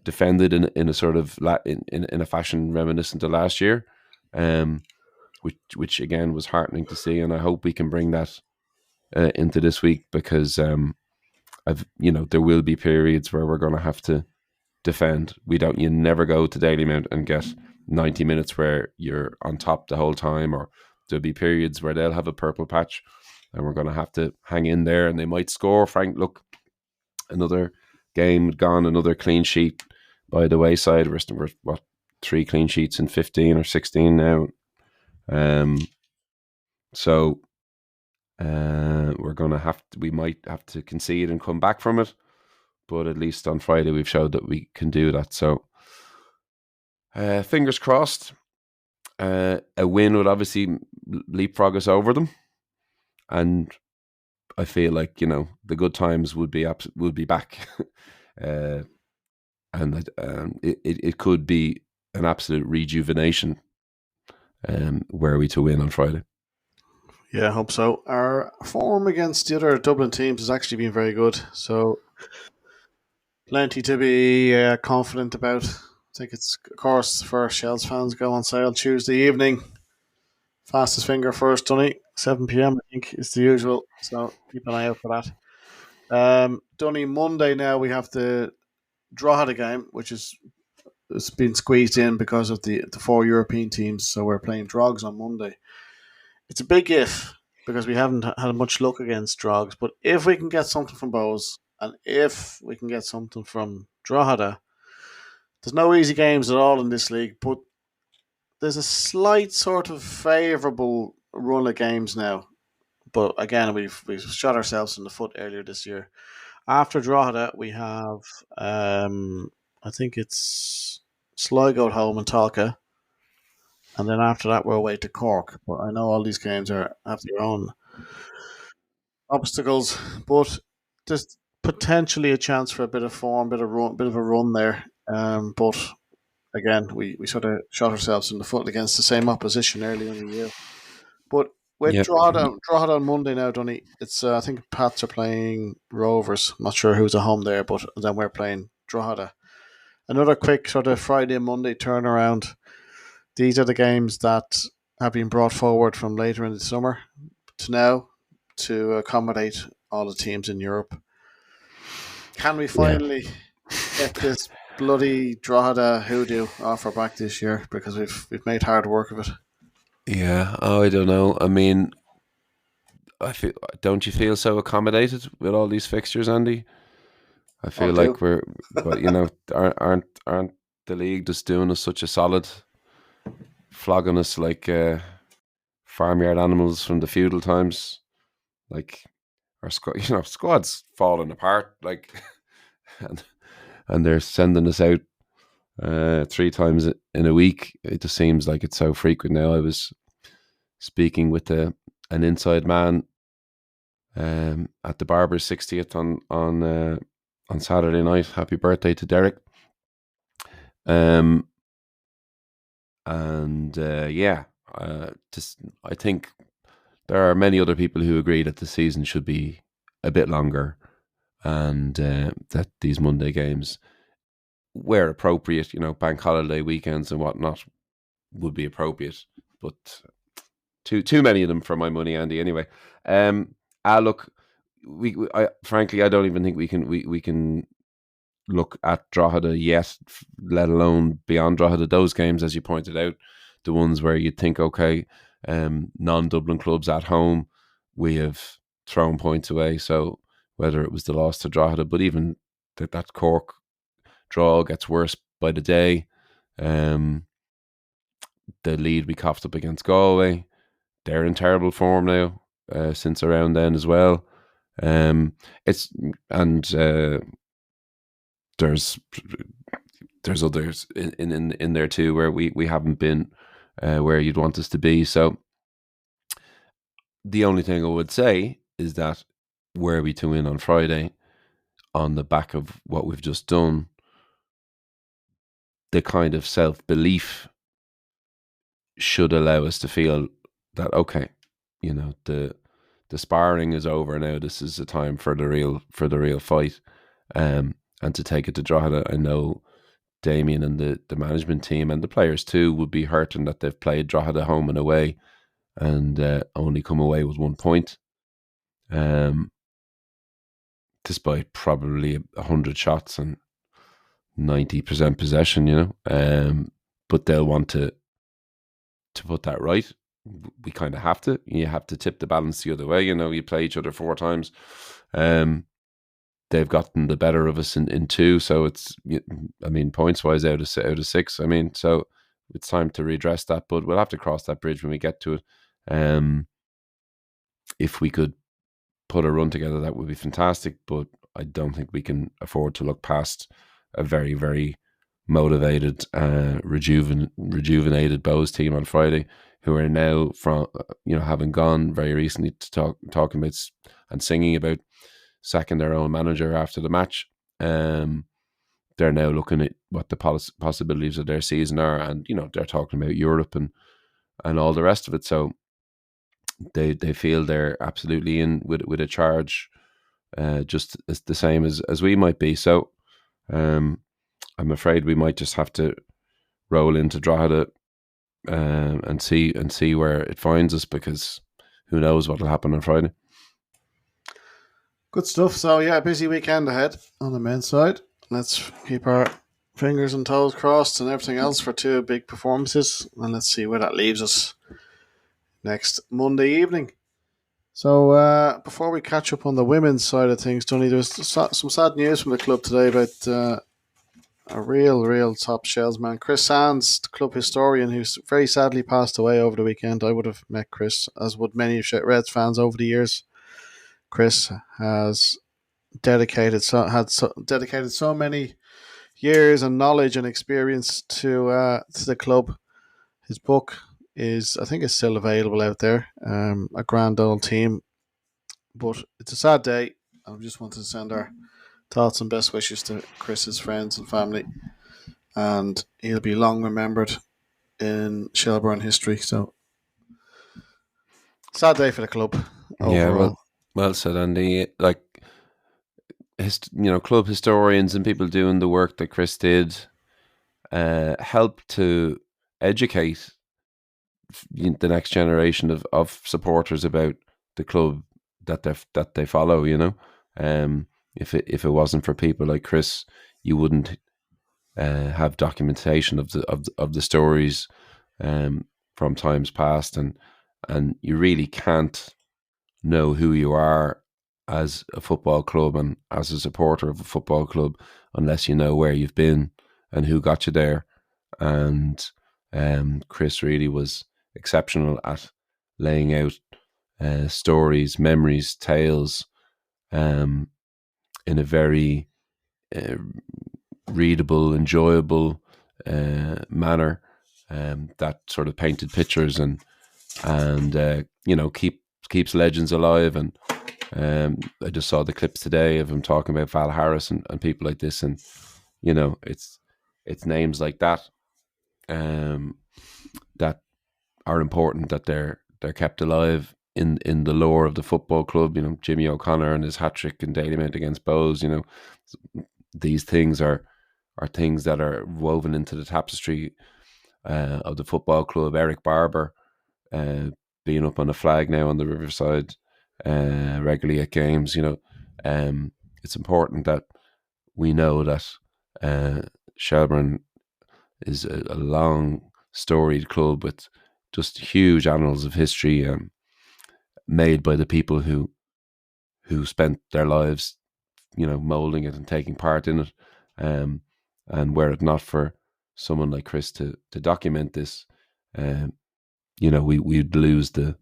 defended in a sort of in a fashion reminiscent of last year, which again was heartening to see. And I hope we can bring that into this week, because there will be periods where we're going to have to defend. You never go to Dalymount and get 90 minutes where you're on top the whole time, or there'll be periods where they'll have a purple patch and we're going to have to hang in there, and they might score. Frank, look, another game gone, another clean sheet by the wayside. We're 3 clean sheets in 15 or 16 now. So we might have to concede and come back from it, but at least on Friday we've showed that we can do that. So fingers crossed. A win would obviously leapfrog us over them, and I feel like the good times would be back, and it could be an absolute rejuvenation were we to win on Friday. Yeah, I hope so. Our form against the other Dublin teams has actually been very good, so plenty to be confident about. I think it's, of course, for Shells fans, go on sale Tuesday evening. Fastest finger first, Dunny, 7 p.m. I think is the usual, so keep an eye out for that. Dunny, Monday now we have the Drogheda game, which it's been squeezed in because of the 4 European teams, so we're playing Drogs on Monday. It's a big if, because we haven't had much luck against Drogs, but if we can get something from Bohs, and if we can get something from Drogheda, there's no easy games at all in this league, but there's a slight sort of favourable run of games now, but again, we've shot ourselves in the foot earlier this year. After Drogheda, we have I think it's Sligo at home and Talca, and then after that we're away to Cork. But I know all these games have their own obstacles, but there's potentially a chance for a bit of form, bit of a run there. But again, we sort of shot ourselves in the foot against the same opposition early in the year. But with Yeah, Drogheda on Monday now, Donny, it's I think Pats are playing Rovers. I'm not sure who's at home there, but then we're playing Drogheda. Another quick sort of Friday and Monday turnaround. These are the games that have been brought forward from later in the summer to now to accommodate all the teams in Europe. Can we yeah, finally get this bloody Drogheda hoodoo off our back this year? Because we've made hard work of it. yeah. Oh, I don't know. I mean, I feel. Don't you feel so accommodated with all these fixtures, Andy? I Oh, I feel do. like but aren't the league just doing us such a solid, flogging us like farmyard animals from the feudal times? Like our squad, squad's falling apart. Like, and they're sending us out 3 times in a week. It just seems like it's so frequent now. I was speaking with an inside man at the barber's 60th on Saturday night. Happy birthday to Derek. Um, and yeah, just I think there are many other people who agree that the season should be a bit longer, and that these Monday games, where appropriate, bank holiday weekends and whatnot, would be appropriate. But too many of them for my money, Andy. Anyway, look, I frankly I don't even think we can look at Drogheda yet, let alone beyond Drogheda. Those games, as you pointed out, the ones where you'd think, okay, non-Dublin clubs at home, we have thrown points away. So whether it was the loss to Drogheda, but even that Cork draw gets worse by the day. Um, the lead we coughed up against Galway, they're in terrible form now since around then as well. It's and there's others in there too where we haven't been where you'd want us to be. So the only thing I would say is that were we to win on Friday on the back of what we've just done, the kind of self belief should allow us to feel that okay, the sparring is over now. This is the time for the real fight, and to take it to Drogheda. I know Damien and the management team and the players too would be hurting that they've played Drogheda home and away and only come away with 1 point, um, despite probably 100 shots and 90% possession. But they'll want to put that right. We kind of have to. You have to tip the balance the other way. You play each other 4 times. They've gotten the better of us in 2, so it's. I mean, points wise, out of 6. I mean, so it's time to redress that. But we'll have to cross that bridge when we get to it. If we could put a run together, that would be fantastic. But I don't think we can afford to look past a very, very motivated, rejuvenated Bohs team on Friday, who are now from having gone very recently to talking about and singing about sacking their own manager after the match. They're now looking at what the possibilities of their season are, and they're talking about Europe and all the rest of it. So they feel they're absolutely in with a charge, just as the same as we might be. So I'm afraid we might just have to roll into Drogheda and see where it finds us, because who knows what will happen on Friday. Good stuff. So yeah, busy weekend ahead on the men's side. Let's keep our fingers and toes crossed and everything else for 2 big performances, and let's see where that leaves us next Monday evening. So before we catch up on the women's side of things, Tony, there was some sad news from the club today about a real top shells man. Chris Sands, the club historian, who's very sadly passed away over the weekend. I would have met Chris, as would many of Reds fans over the years. Chris has dedicated so many years and knowledge and experience to the club. His book is, I think, is still available out there. A grand old team, but it's a sad day. I just wanted to send our thoughts and best wishes to Chris's friends and family, and he'll be long remembered in Shelbourne history. So, sad day for the club Yeah, overall. well said, Andy. Like, club historians and people doing the work that Chris did help to educate the next generation of supporters about the club that they follow. If it wasn't for people like Chris, you wouldn't have documentation of the stories from times past, and you really can't know who you are as a football club and as a supporter of a football club unless you know where you've been and who got you there. And Chris really was exceptional at laying out stories, memories, tales in a very uh, readable, enjoyable manner that sort of painted pictures and keeps legends alive. And I just saw the clips today of him talking about Val Harris and people like this, and it's names like that that are important, that they're kept alive in the lore of the football club. Jimmy O'Connor and his hat trick in Dalymount against Bohs. These things are things that are woven into the tapestry of the football club. Eric Barber being up on a flag now on the Riverside regularly at games. It's important that we know that Shelbourne is a long storied club with just huge annals of history made by the people who spent their lives, molding it and taking part in it. And were it not for someone like Chris to document this, we'd lose the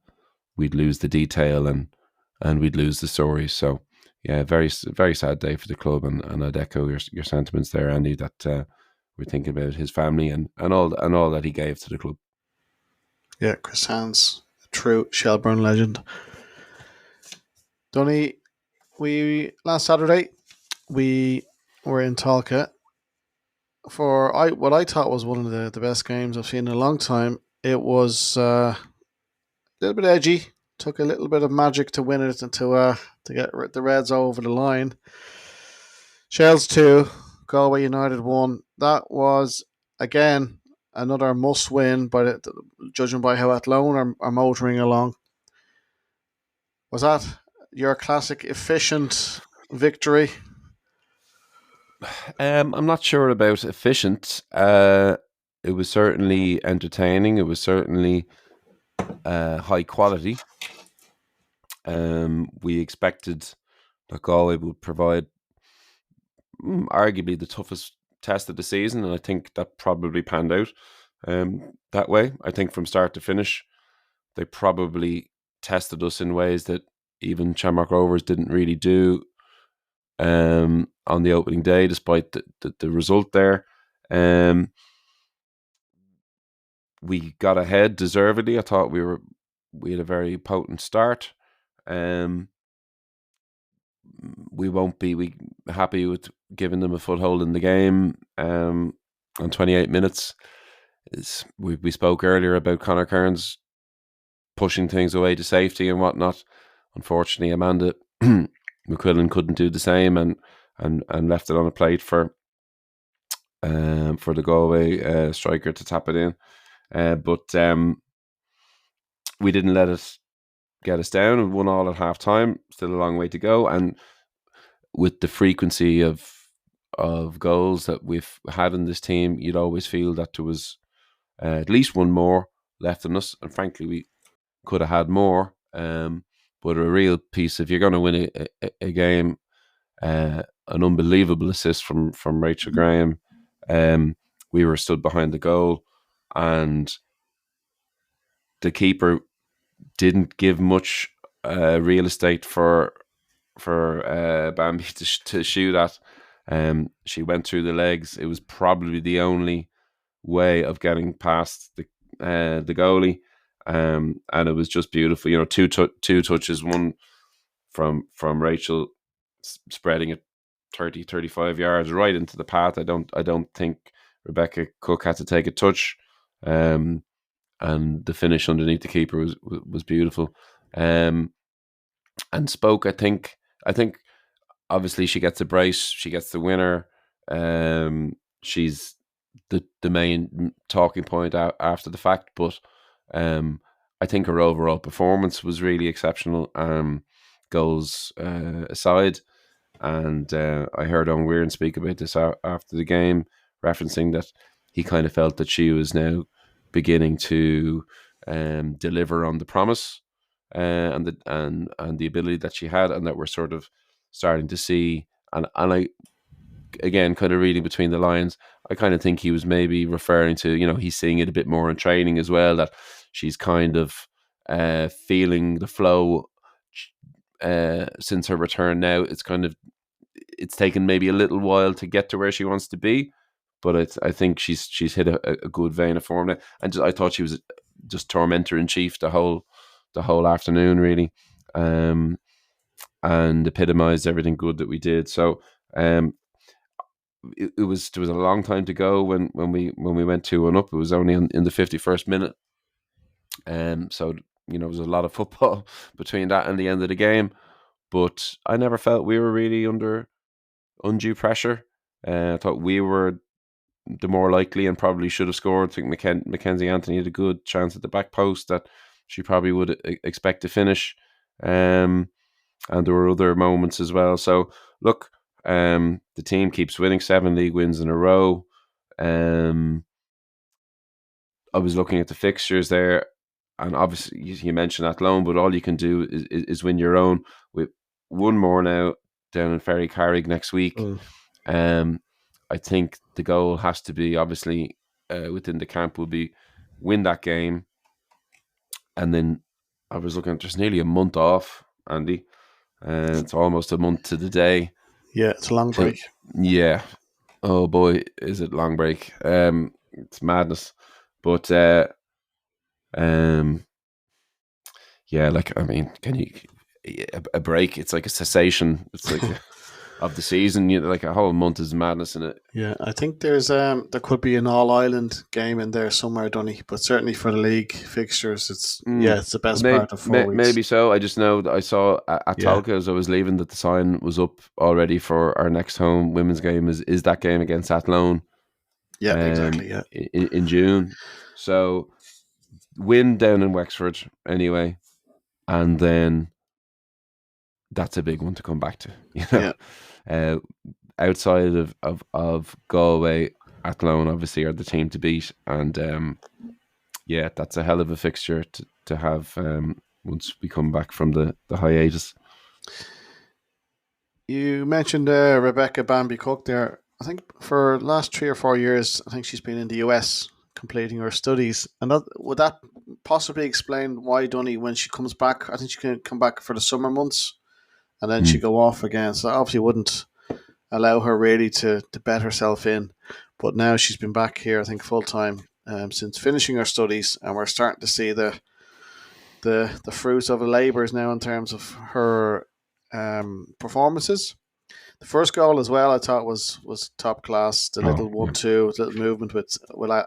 detail and we'd lose the story. So yeah, very very sad day for the club, and I'd echo your sentiments there, Andy. That we're thinking about his family and all that he gave to the club. Yeah, Chris Sands, a true Shelbourne legend. Donny, we last Saturday we were in Talca for what I thought was one of the best games I've seen in a long time. It was a little bit edgy. Took a little bit of magic to win it and to get the Reds over the line. Shells 2, Galway United 1. That was again another must win, judging by how Athlone are motoring along. Was that your classic efficient victory? I'm not sure about efficient. It was certainly entertaining. It was certainly high quality. We expected that Galway would provide arguably the toughest test of the season, and I think that probably panned out that way. I think from start to finish, they probably tested us in ways that even Shamrock Rovers didn't really do on the opening day, despite the result there. We got ahead deservedly. I thought we had a very potent start. We won't be happy with giving them a foothold in the game on 28 minutes. We spoke earlier about Conor Kearns pushing things away to safety and whatnot. Unfortunately, Amanda McQuillan couldn't do the same and left it on a plate for the Galway striker to tap it in. But we didn't let it get us down. We won all at half time. Still a long way to go. And with the frequency of goals that we've had in this team, you'd always feel that there was at least one more left in us. And frankly, we could have had more. But a real piece, if you're going to win a game, an unbelievable assist from Rachel Graham We were stood behind the goal, and the keeper didn't give much real estate for Bambi to shoot at. She went through the legs. It was probably the only way of getting past the goalie, and it was just beautiful. You know, two touches, one from Rachel spreading it 30, 35 yards right into the path. I don't think Rebecca Cook had to take a touch, and the finish underneath the keeper was beautiful. And Spoke, I think obviously she gets a brace, she gets the winner. She's the main talking point after the fact, but I think her overall performance was really exceptional. Goals aside, and I heard Eoin Wearen speak about this after the game, referencing that he kind of felt that she was now beginning to deliver on the promise and the ability that she had, and that we're sort of starting to see. And I, again, kind of reading between the lines, I kind of think he was maybe referring to, he's seeing it a bit more in training as well, that she's kind of feeling the flow since her return. Now it's taken maybe a little while to get to where she wants to be, but I think she's hit a good vein of form now. And I thought she was just tormentor in chief the whole afternoon, really, and epitomized everything good that we did. So there was a long time to go when we went 2-1 up. It was only in the 51st minute, so there was a lot of football between that and the end of the game. But I never felt we were really under undue pressure. I thought we were the more likely and probably should have scored. I think Mackenzie Anthony had a good chance at the back post that she probably would expect to finish. And there were other moments as well. So look, the team keeps winning 7 league wins in a row. I was looking at the fixtures there, and obviously you mentioned Athlone, but all you can do is win your own. With one more now down in Ferry Carrig next week. I think the goal has to be, obviously, within the camp will be win that game. And then I was looking, there's nearly a month off, Andy. It's almost a month to the day. Yeah, it's a long break. Yeah. Oh boy, is it long break. It's madness. But yeah, like, I mean, can you a break? It's like a cessation. It's like of the season. Like a whole month is madness in it. Yeah, I think there could be an All Ireland game in there somewhere, Donny. But certainly for the league fixtures, it's the best part of 4 weeks. Maybe so. I just know that I saw at Talca as I was leaving that the sign was up already for our next home women's game. Is that game against Athlone? Yeah, exactly. Yeah, in June. So win down in Wexford anyway, and then that's a big one to come back to. Yeah. Outside of Galway, Athlone obviously are the team to beat, and that's a hell of a fixture to have once we come back from the hiatus. You mentioned Rebecca Bambi Cook there. I think for the last 3 or 4 years, I think she's been in the US completing her studies. And would that possibly explain why, Donny, when she comes back, I think she can come back for the summer months and then she go off again. So that obviously wouldn't allow her really to bed herself in. But now she's been back here, I think, full time since finishing her studies, and we're starting to see the fruits of the labours now in terms of her performances. The first goal as well, I thought was top class. The little 1-2, little movement with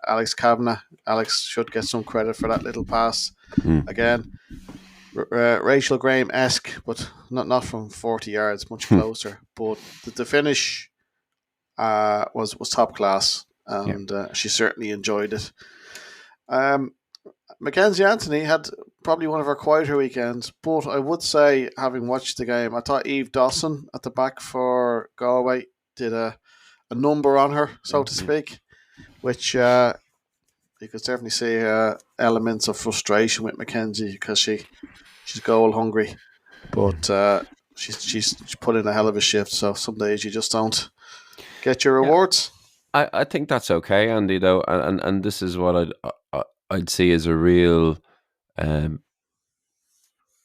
Alex Kavanagh. Alex should get some credit for that little pass. Again, Rachel Graham-esque, but not from 40 yards, much closer. But the finish was top class, and she certainly enjoyed it. Mackenzie Anthony had probably one of her quieter weekends, but I would say, having watched the game, I thought Eve Dawson at the back for Galway did a number on her, so to speak, which you could certainly see elements of frustration with Mackenzie because she's goal hungry, but she's put in a hell of a shift. So some days you just don't get your rewards. I think that's okay, Andy. Though, and this is what I'd see as um,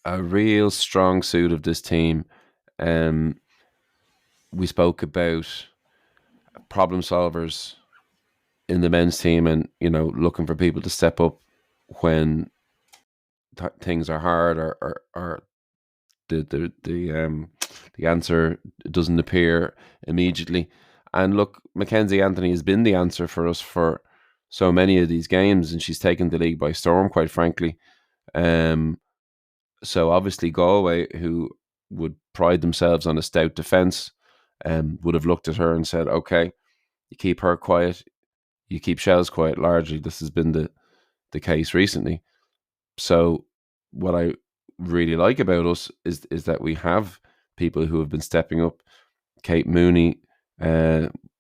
a real strong suit of this team. Um, we spoke about problem solvers in the men's team, and looking for people to step up when things are hard, or the answer doesn't appear immediately. And look, Mackenzie Anthony has been the answer for us for so many of these games, and she's taken the league by storm, quite frankly. Um, so obviously Galway, who would pride themselves on a stout defence, would have looked at her and said, "Okay, you keep her quiet, you keep Shells quiet." Largely, this has been the case recently. So what I really like about us is that we have people who have been stepping up. Kate Mooney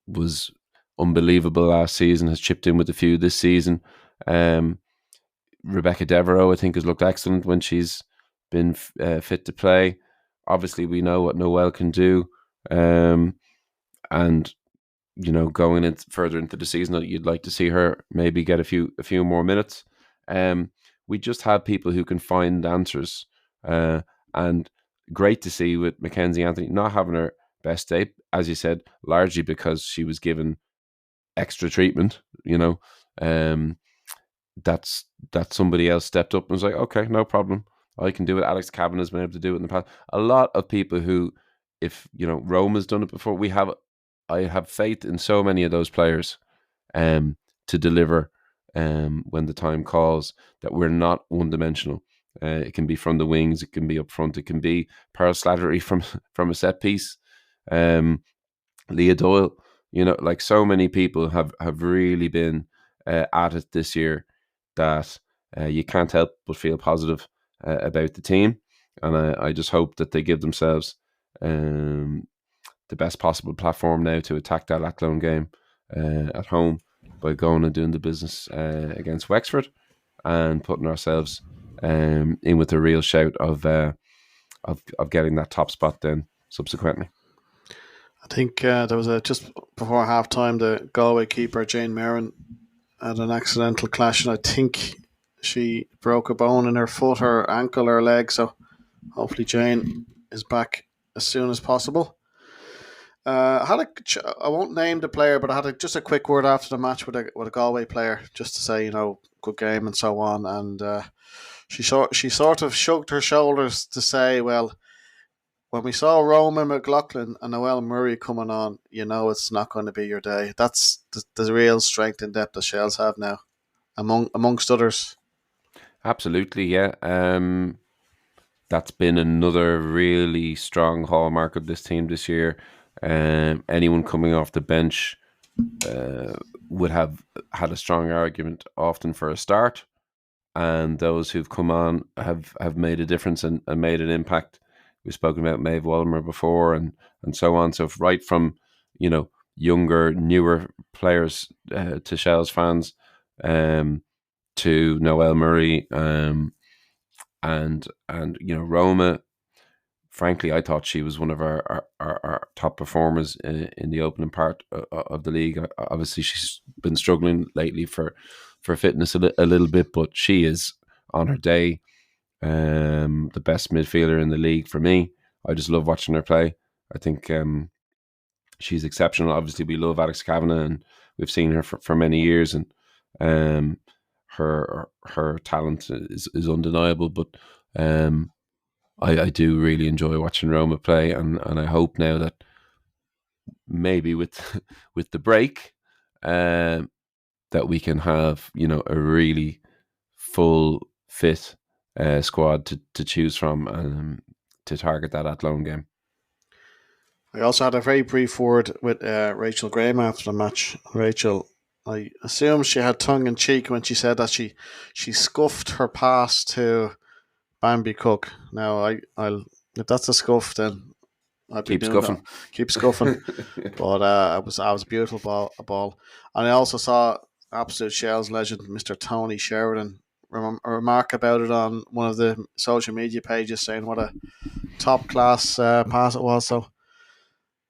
was unbelievable last season, has chipped in with a few this season. Rebecca Devereaux, I think, has looked excellent when she's been fit to play. Obviously, we know what Noelle can do. And going further into the season, you'd like to see her maybe get a few more minutes. We just have people who can find answers, and great to see with Mackenzie Anthony not having her best day, as you said, largely because she was given extra treatment. Um, that's that somebody else stepped up and was like, okay, no problem, I can do it. Alex Cavan has been able to do it in the past. A lot of people who, if Rome has done it before, I have faith in so many of those players to deliver when the time calls, that we're not one-dimensional. It can be from the wings, it can be up front, it can be Pearl Slattery from a set piece. Leah Doyle, like so many people have really been at it this year, that you can't help but feel positive about the team. And I just hope that they give themselves the best possible platform now to attack that Athlone game at home by going and doing the business against Wexford, and putting ourselves in with a real shout of getting that top spot then subsequently. I think there was just before half time, the Galway keeper Jane Merrin had an accidental clash, and I think she broke a bone in her foot or ankle or leg. So hopefully Jane is back as soon as possible. I won't name the player, but I had just a quick word after the match with a Galway player, just to say good game and so on. And she sort of shrugged her shoulders to say, well, when we saw Roman McLaughlin and Noelle Murray coming on, it's not going to be your day. That's the real strength and depth the Shells have now, amongst others. Absolutely, yeah. That's been another really strong hallmark of this team this year. Anyone coming off the bench would have had a strong argument often for a start, and those who've come on have made a difference and made an impact. We've spoken about Maeve Walmer before, and so on. So right from younger, newer players to Shells fans, to Noelle Murray, and Roma. Frankly, I thought she was one of our top performers in the opening part of the league. Obviously, she's been struggling lately for fitness a little bit, but she is on her day the best midfielder in the league for me. I just love watching her play. I think she's exceptional. Obviously, we love Alex Kavanagh, and we've seen her for many years, and her talent is undeniable. But I do really enjoy watching Roma play, and I hope now that maybe with with the break, that we can have a really full fit squad to choose from, to target that Athlone game. I also had a very brief word with Rachel Graham after the match. Rachel, I assume she had tongue in cheek when she said that she scuffed her pass to Bambi Cook. Now, I'll if that's a scuff, then I'd be Keep doing scuffing. that. Keep scuffing. But it was a beautiful ball. And I also saw absolute Shells legend, Mr. Tony Sheridan, remark about it on one of the social media pages, saying what a top class pass it was. So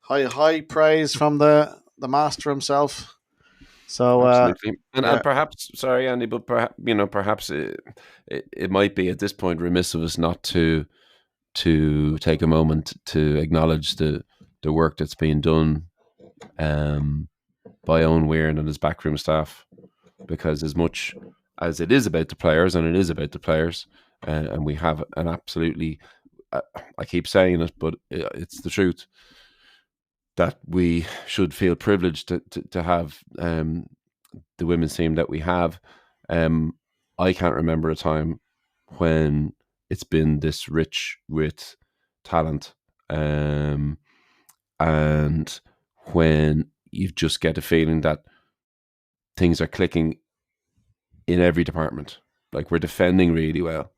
high praise from the master himself. So Absolutely, and yeah, perhaps, sorry, Andy, but perhaps it might be at this point remiss of us not to take a moment to acknowledge the work that's being done um, by Eoin Wearen and his backroom staff, because as much as it is about the players, and it is about the players, and we have an absolutely, I keep saying it, but it's the truth, that we should feel privileged to have the women's team that we have. Um, I can't remember a time when it's been this rich with talent, and when you just get a feeling that things are clicking in every department. Like, we're defending really well,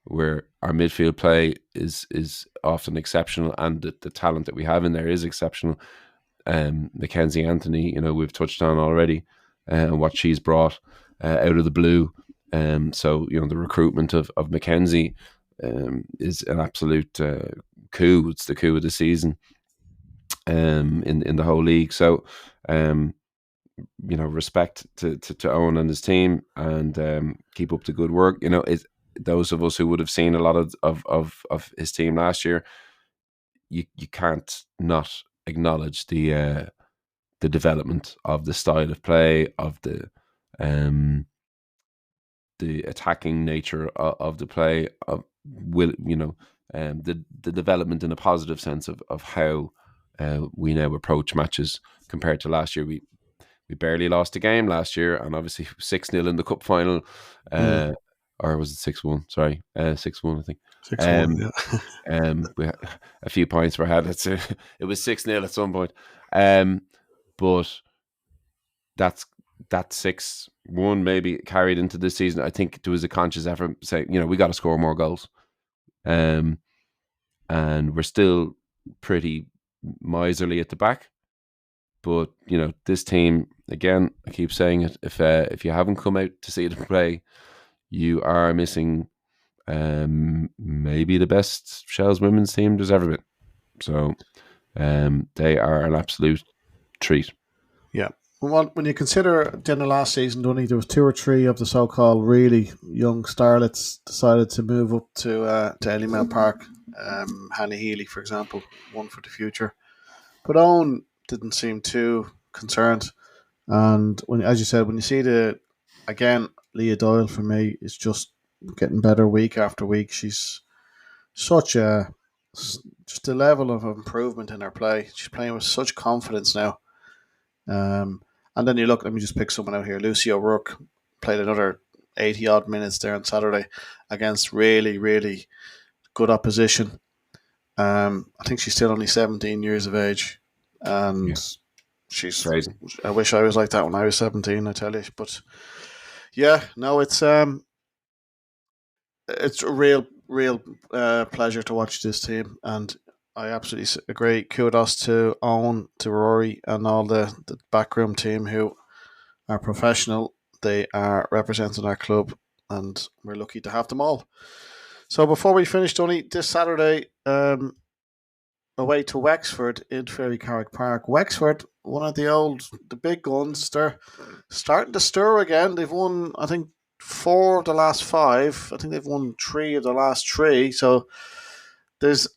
where our midfield play is often exceptional, and the talent that we have in there is exceptional. Mackenzie Anthony, we've touched on already, and what she's brought out of the blue. So the recruitment of Mackenzie is an absolute coup. It's the coup of the season in the whole league. So respect to Owen and his team, and keep up the good work. Those of us who would have seen a lot of his team last year, you can't not acknowledge the development of the style of play, of the attacking nature of the play, of the development in a positive sense of how we now approach matches compared to last year. We barely lost a game last year, and obviously 6-0 in the cup final, or was it 6-1? Sorry, 6-1, I think. 6-1. Yeah. We had a few points were had. It was 6-0 at some point, but that's that 6-1 maybe carried into this season. I think there was a conscious effort saying, we got to score more goals, and we're still pretty miserly at the back. But this team, again, I keep saying it. If you haven't come out to see them play, you are missing maybe the best Shells women's team there's ever been. So they are an absolute treat. Yeah. Well, when you consider the last season, Donny, there was 2 or 3 of the so-called really young starlets decided to move up to Ellymount Park. Hannah Healy, for example, one for the future. But Owen didn't seem too concerned. And as you said, when you see again, Leah Doyle for me is just getting better week after week. She's such just a level of improvement in her play. She's playing with such confidence now. And then you look, let me just pick someone out here. Lucy O'Rourke played another 80 odd minutes there on Saturday against really, really good opposition. I think she's still only 17 years of age. And she's Crazy. I wish I was like that when I was 17, I tell you. But yeah, no, it's a real pleasure to watch this team, and I absolutely agree. Kudos to Owen, to Rory, and all the backroom team who are professional. They are representing our club, and we're lucky to have them all. So before we finish, Tony, this Saturday, away to Wexford in Ferry Carrick Park. Wexford, one of the big guns. They're starting to stir again. They've won, I think, 4 of the last 5. I think they've won 3 of the last 3. So there's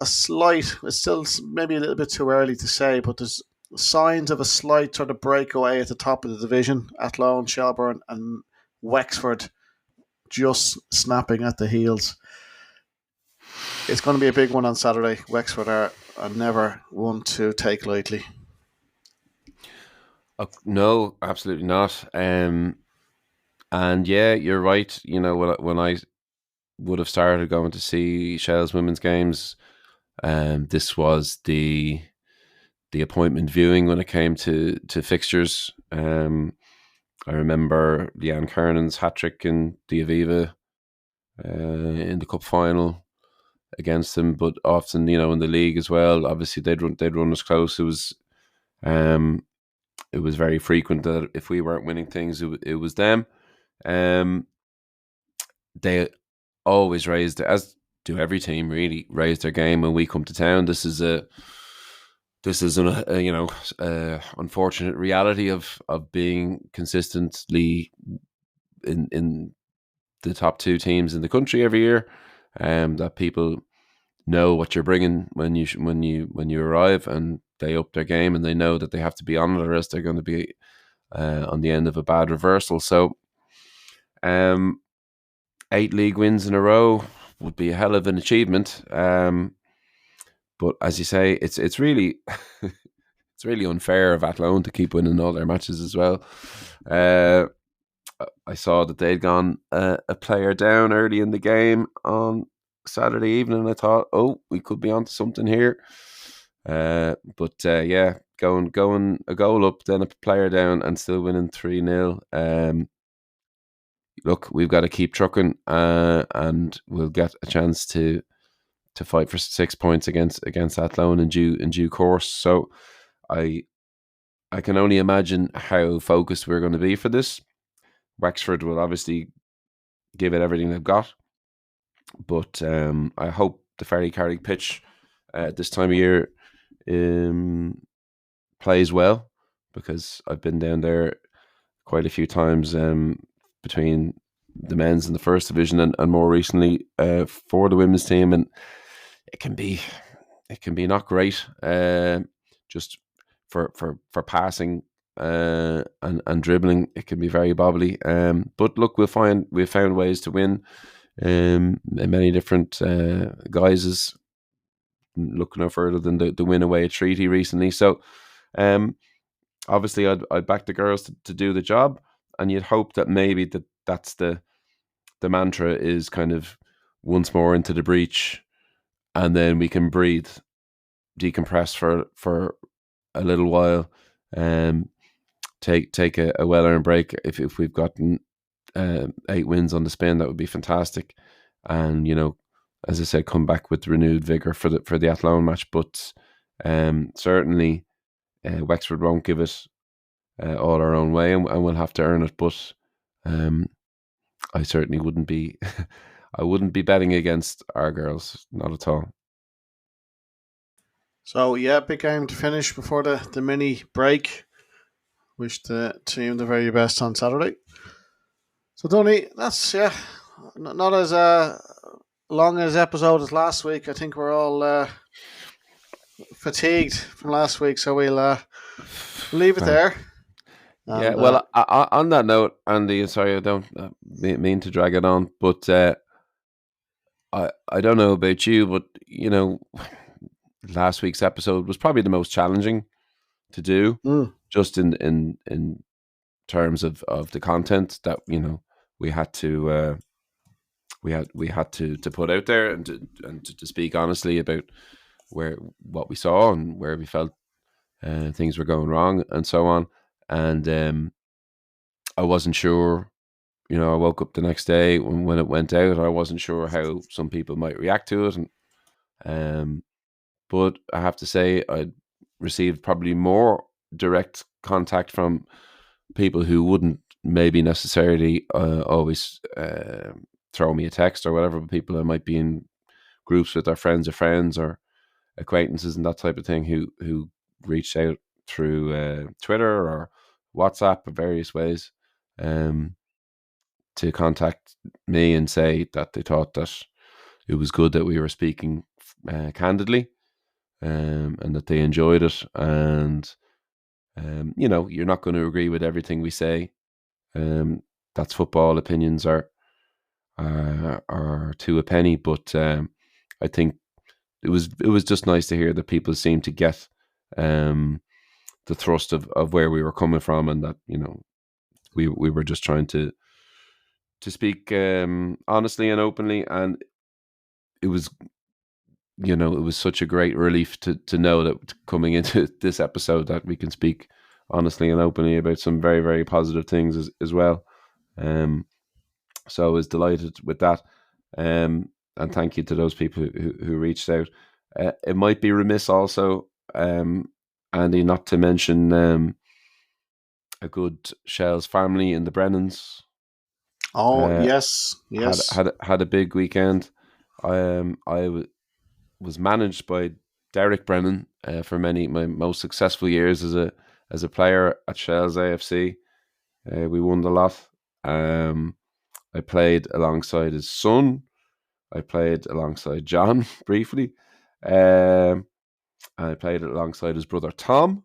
it's still maybe a little bit too early to say, but there's signs of a slight sort of breakaway at the top of the division. Athlone, Shelbourne, and Wexford just snapping at the heels. It's going to be a big one on Saturday. Wexford are never one to take lightly. No, absolutely not. And yeah, you're right. When I would have started going to see Shell's women's games, this was the appointment viewing when it came to fixtures. I remember Leanne Kernan's hat-trick in the Aviva in the cup final against them, but often, in the league as well, obviously they'd run us close. It was very frequent that if we weren't winning things, it was them. They always raised, as do every team really, raise their game when we come to town. This is this is an unfortunate reality of being consistently in the top two teams in the country every year. That people know what you're bringing when you arrive, and they up their game, and they know that they have to be on it, or else they're going to be on the end of a bad reversal. So, um, 8 league wins in a row would be a hell of an achievement. But as you say, it's really it's really unfair of Athlone to keep winning all their matches as well. Uh, I saw that they'd gone a player down early in the game on Saturday evening, and I thought, oh, we could be onto something here. But yeah, going a goal up, then a player down, and still winning 3-0. Look, we've got to keep trucking, and we'll get a chance to fight for 6 points against Athlone in due course. So I can only imagine how focused we're going to be for this. Wexford will obviously give it everything they've got, but I hope the Ferry Carrick pitch at this time of year plays well, because I've been down there quite a few times between the men's and the first division, and more recently for the women's team, and it can be not great, just for passing and dribbling. It can be very bobbly. But look, we've found ways to win in many different guises. Look no further than the win away at Treaty recently. So obviously I'd back the girls to do the job, and you'd hope that maybe that's the mantra, is kind of once more into the breach, and then we can breathe, decompress for a little while, take a well earned break. If we've gotten 8 wins on the spin, that would be fantastic. And as I said, come back with renewed vigor for the Athlone match. But certainly Wexford won't give it all our own way, and we'll have to earn it. But I certainly wouldn't be I wouldn't be betting against our girls, not at all. So yeah, big game to finish before the mini break. Wish the team the very best on Saturday. So Donny, that's not as long as episode as last week. I think we're all fatigued from last week, so we'll leave it there. And, yeah, well, on that note, Andy, sorry, I don't mean to drag it on, but I don't know about you, but last week's episode was probably the most challenging to do, just in terms of the content that we had to put out there, and to speak honestly about what we saw and where we felt things were going wrong and so on. And I wasn't sure. I woke up the next day when it went out. I wasn't sure how some people might react to it, and but I have to say I received probably more direct contact from people who wouldn't maybe necessarily always throw me a text or whatever, but people that might be in groups with their friends of friends or acquaintances and that type of thing, who reached out through Twitter or WhatsApp or various ways to contact me and say that they thought that it was good that we were speaking candidly, and that they enjoyed it. And you're not going to agree with everything we say. That's football. Opinions are to a penny, but I think it was just nice to hear that people seem to get the thrust of where we were coming from, and that we were just trying to speak honestly and openly. And it was it was such a great relief to know that coming into this episode that we can speak honestly and openly about some very, very positive things as well. So I was delighted with that. And thank you to those people who reached out. It might be remiss also, Andy, not to mention a good Shell's family in the Brennans. Oh, yes. Had a big weekend. I was managed by Derek Brennan for my most successful years as a player at Shells AFC. We won the lot. I played alongside his son. I played alongside John briefly. I played alongside his brother Tom.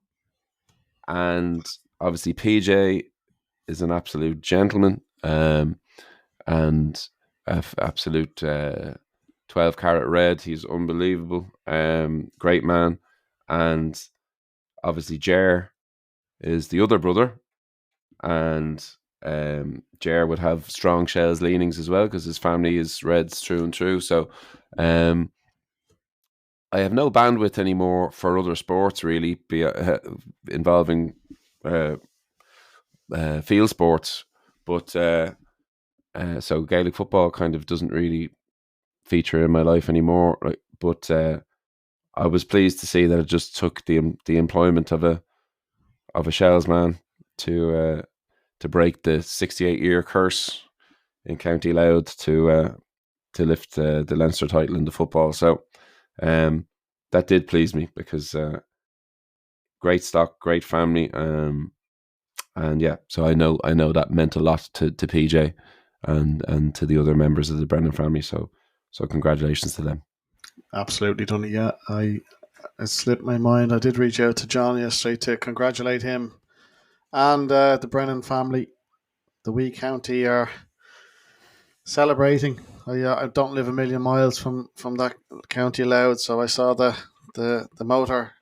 And obviously PJ is an absolute gentleman, and absolute 12 carat red. He's unbelievable. Great man. And obviously Jer is the other brother, and Jer would have strong Shells leanings as well because his family is Reds through and through. So I have no bandwidth anymore for other sports really, involving field sports, but so Gaelic football kind of doesn't really feature in my life anymore. But I was pleased to see that it just took the employment of a Shells man to break the 68-year curse in County Louth to lift the Leinster title in the football. So that did please me because great stock, great family, and yeah. So I know that meant a lot to PJ and to the other members of the Brennan family. So congratulations to them. Absolutely, Donny. Yeah, it slipped my mind. I did reach out to John yesterday to congratulate him and the Brennan family. The Wee County are celebrating. I don't live a million miles from that County Louth, so I saw the motor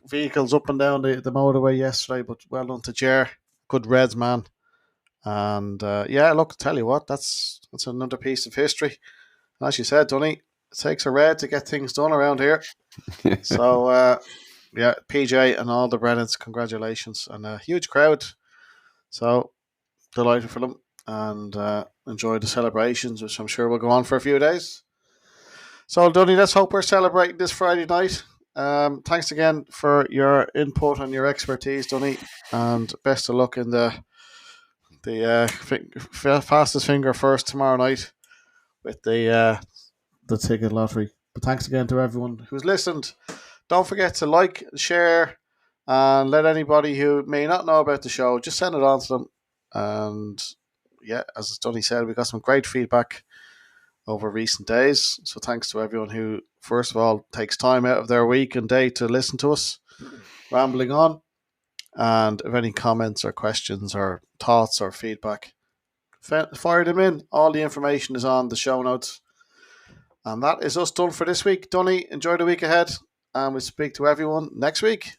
vehicles up and down the motorway yesterday. But well done to Jer, good Reds man. And look, tell you what, that's another piece of history. And as you said, Donny, it takes a red to get things done around here. So PJ and all the Brennans, congratulations, and a huge crowd. So delighted for them, and enjoy the celebrations, which I'm sure will go on for a few days. So Donny, let's hope we're celebrating this Friday night. Thanks again for your input and your expertise, Donny, and best of luck in the fastest finger first tomorrow night with the ticket lottery. But thanks again to everyone who's listened. Don't forget to like, share, and let anybody who may not know about the show just send it on to them. And yeah, as Donny said, we got some great feedback over recent days. So thanks to everyone who, first of all, takes time out of their week and day to listen to us rambling on. And if any comments or questions or thoughts or feedback, fire them in. All the information is on the show notes. And that is us done for this week. Donny, enjoy the week ahead, and we'll speak to everyone next week.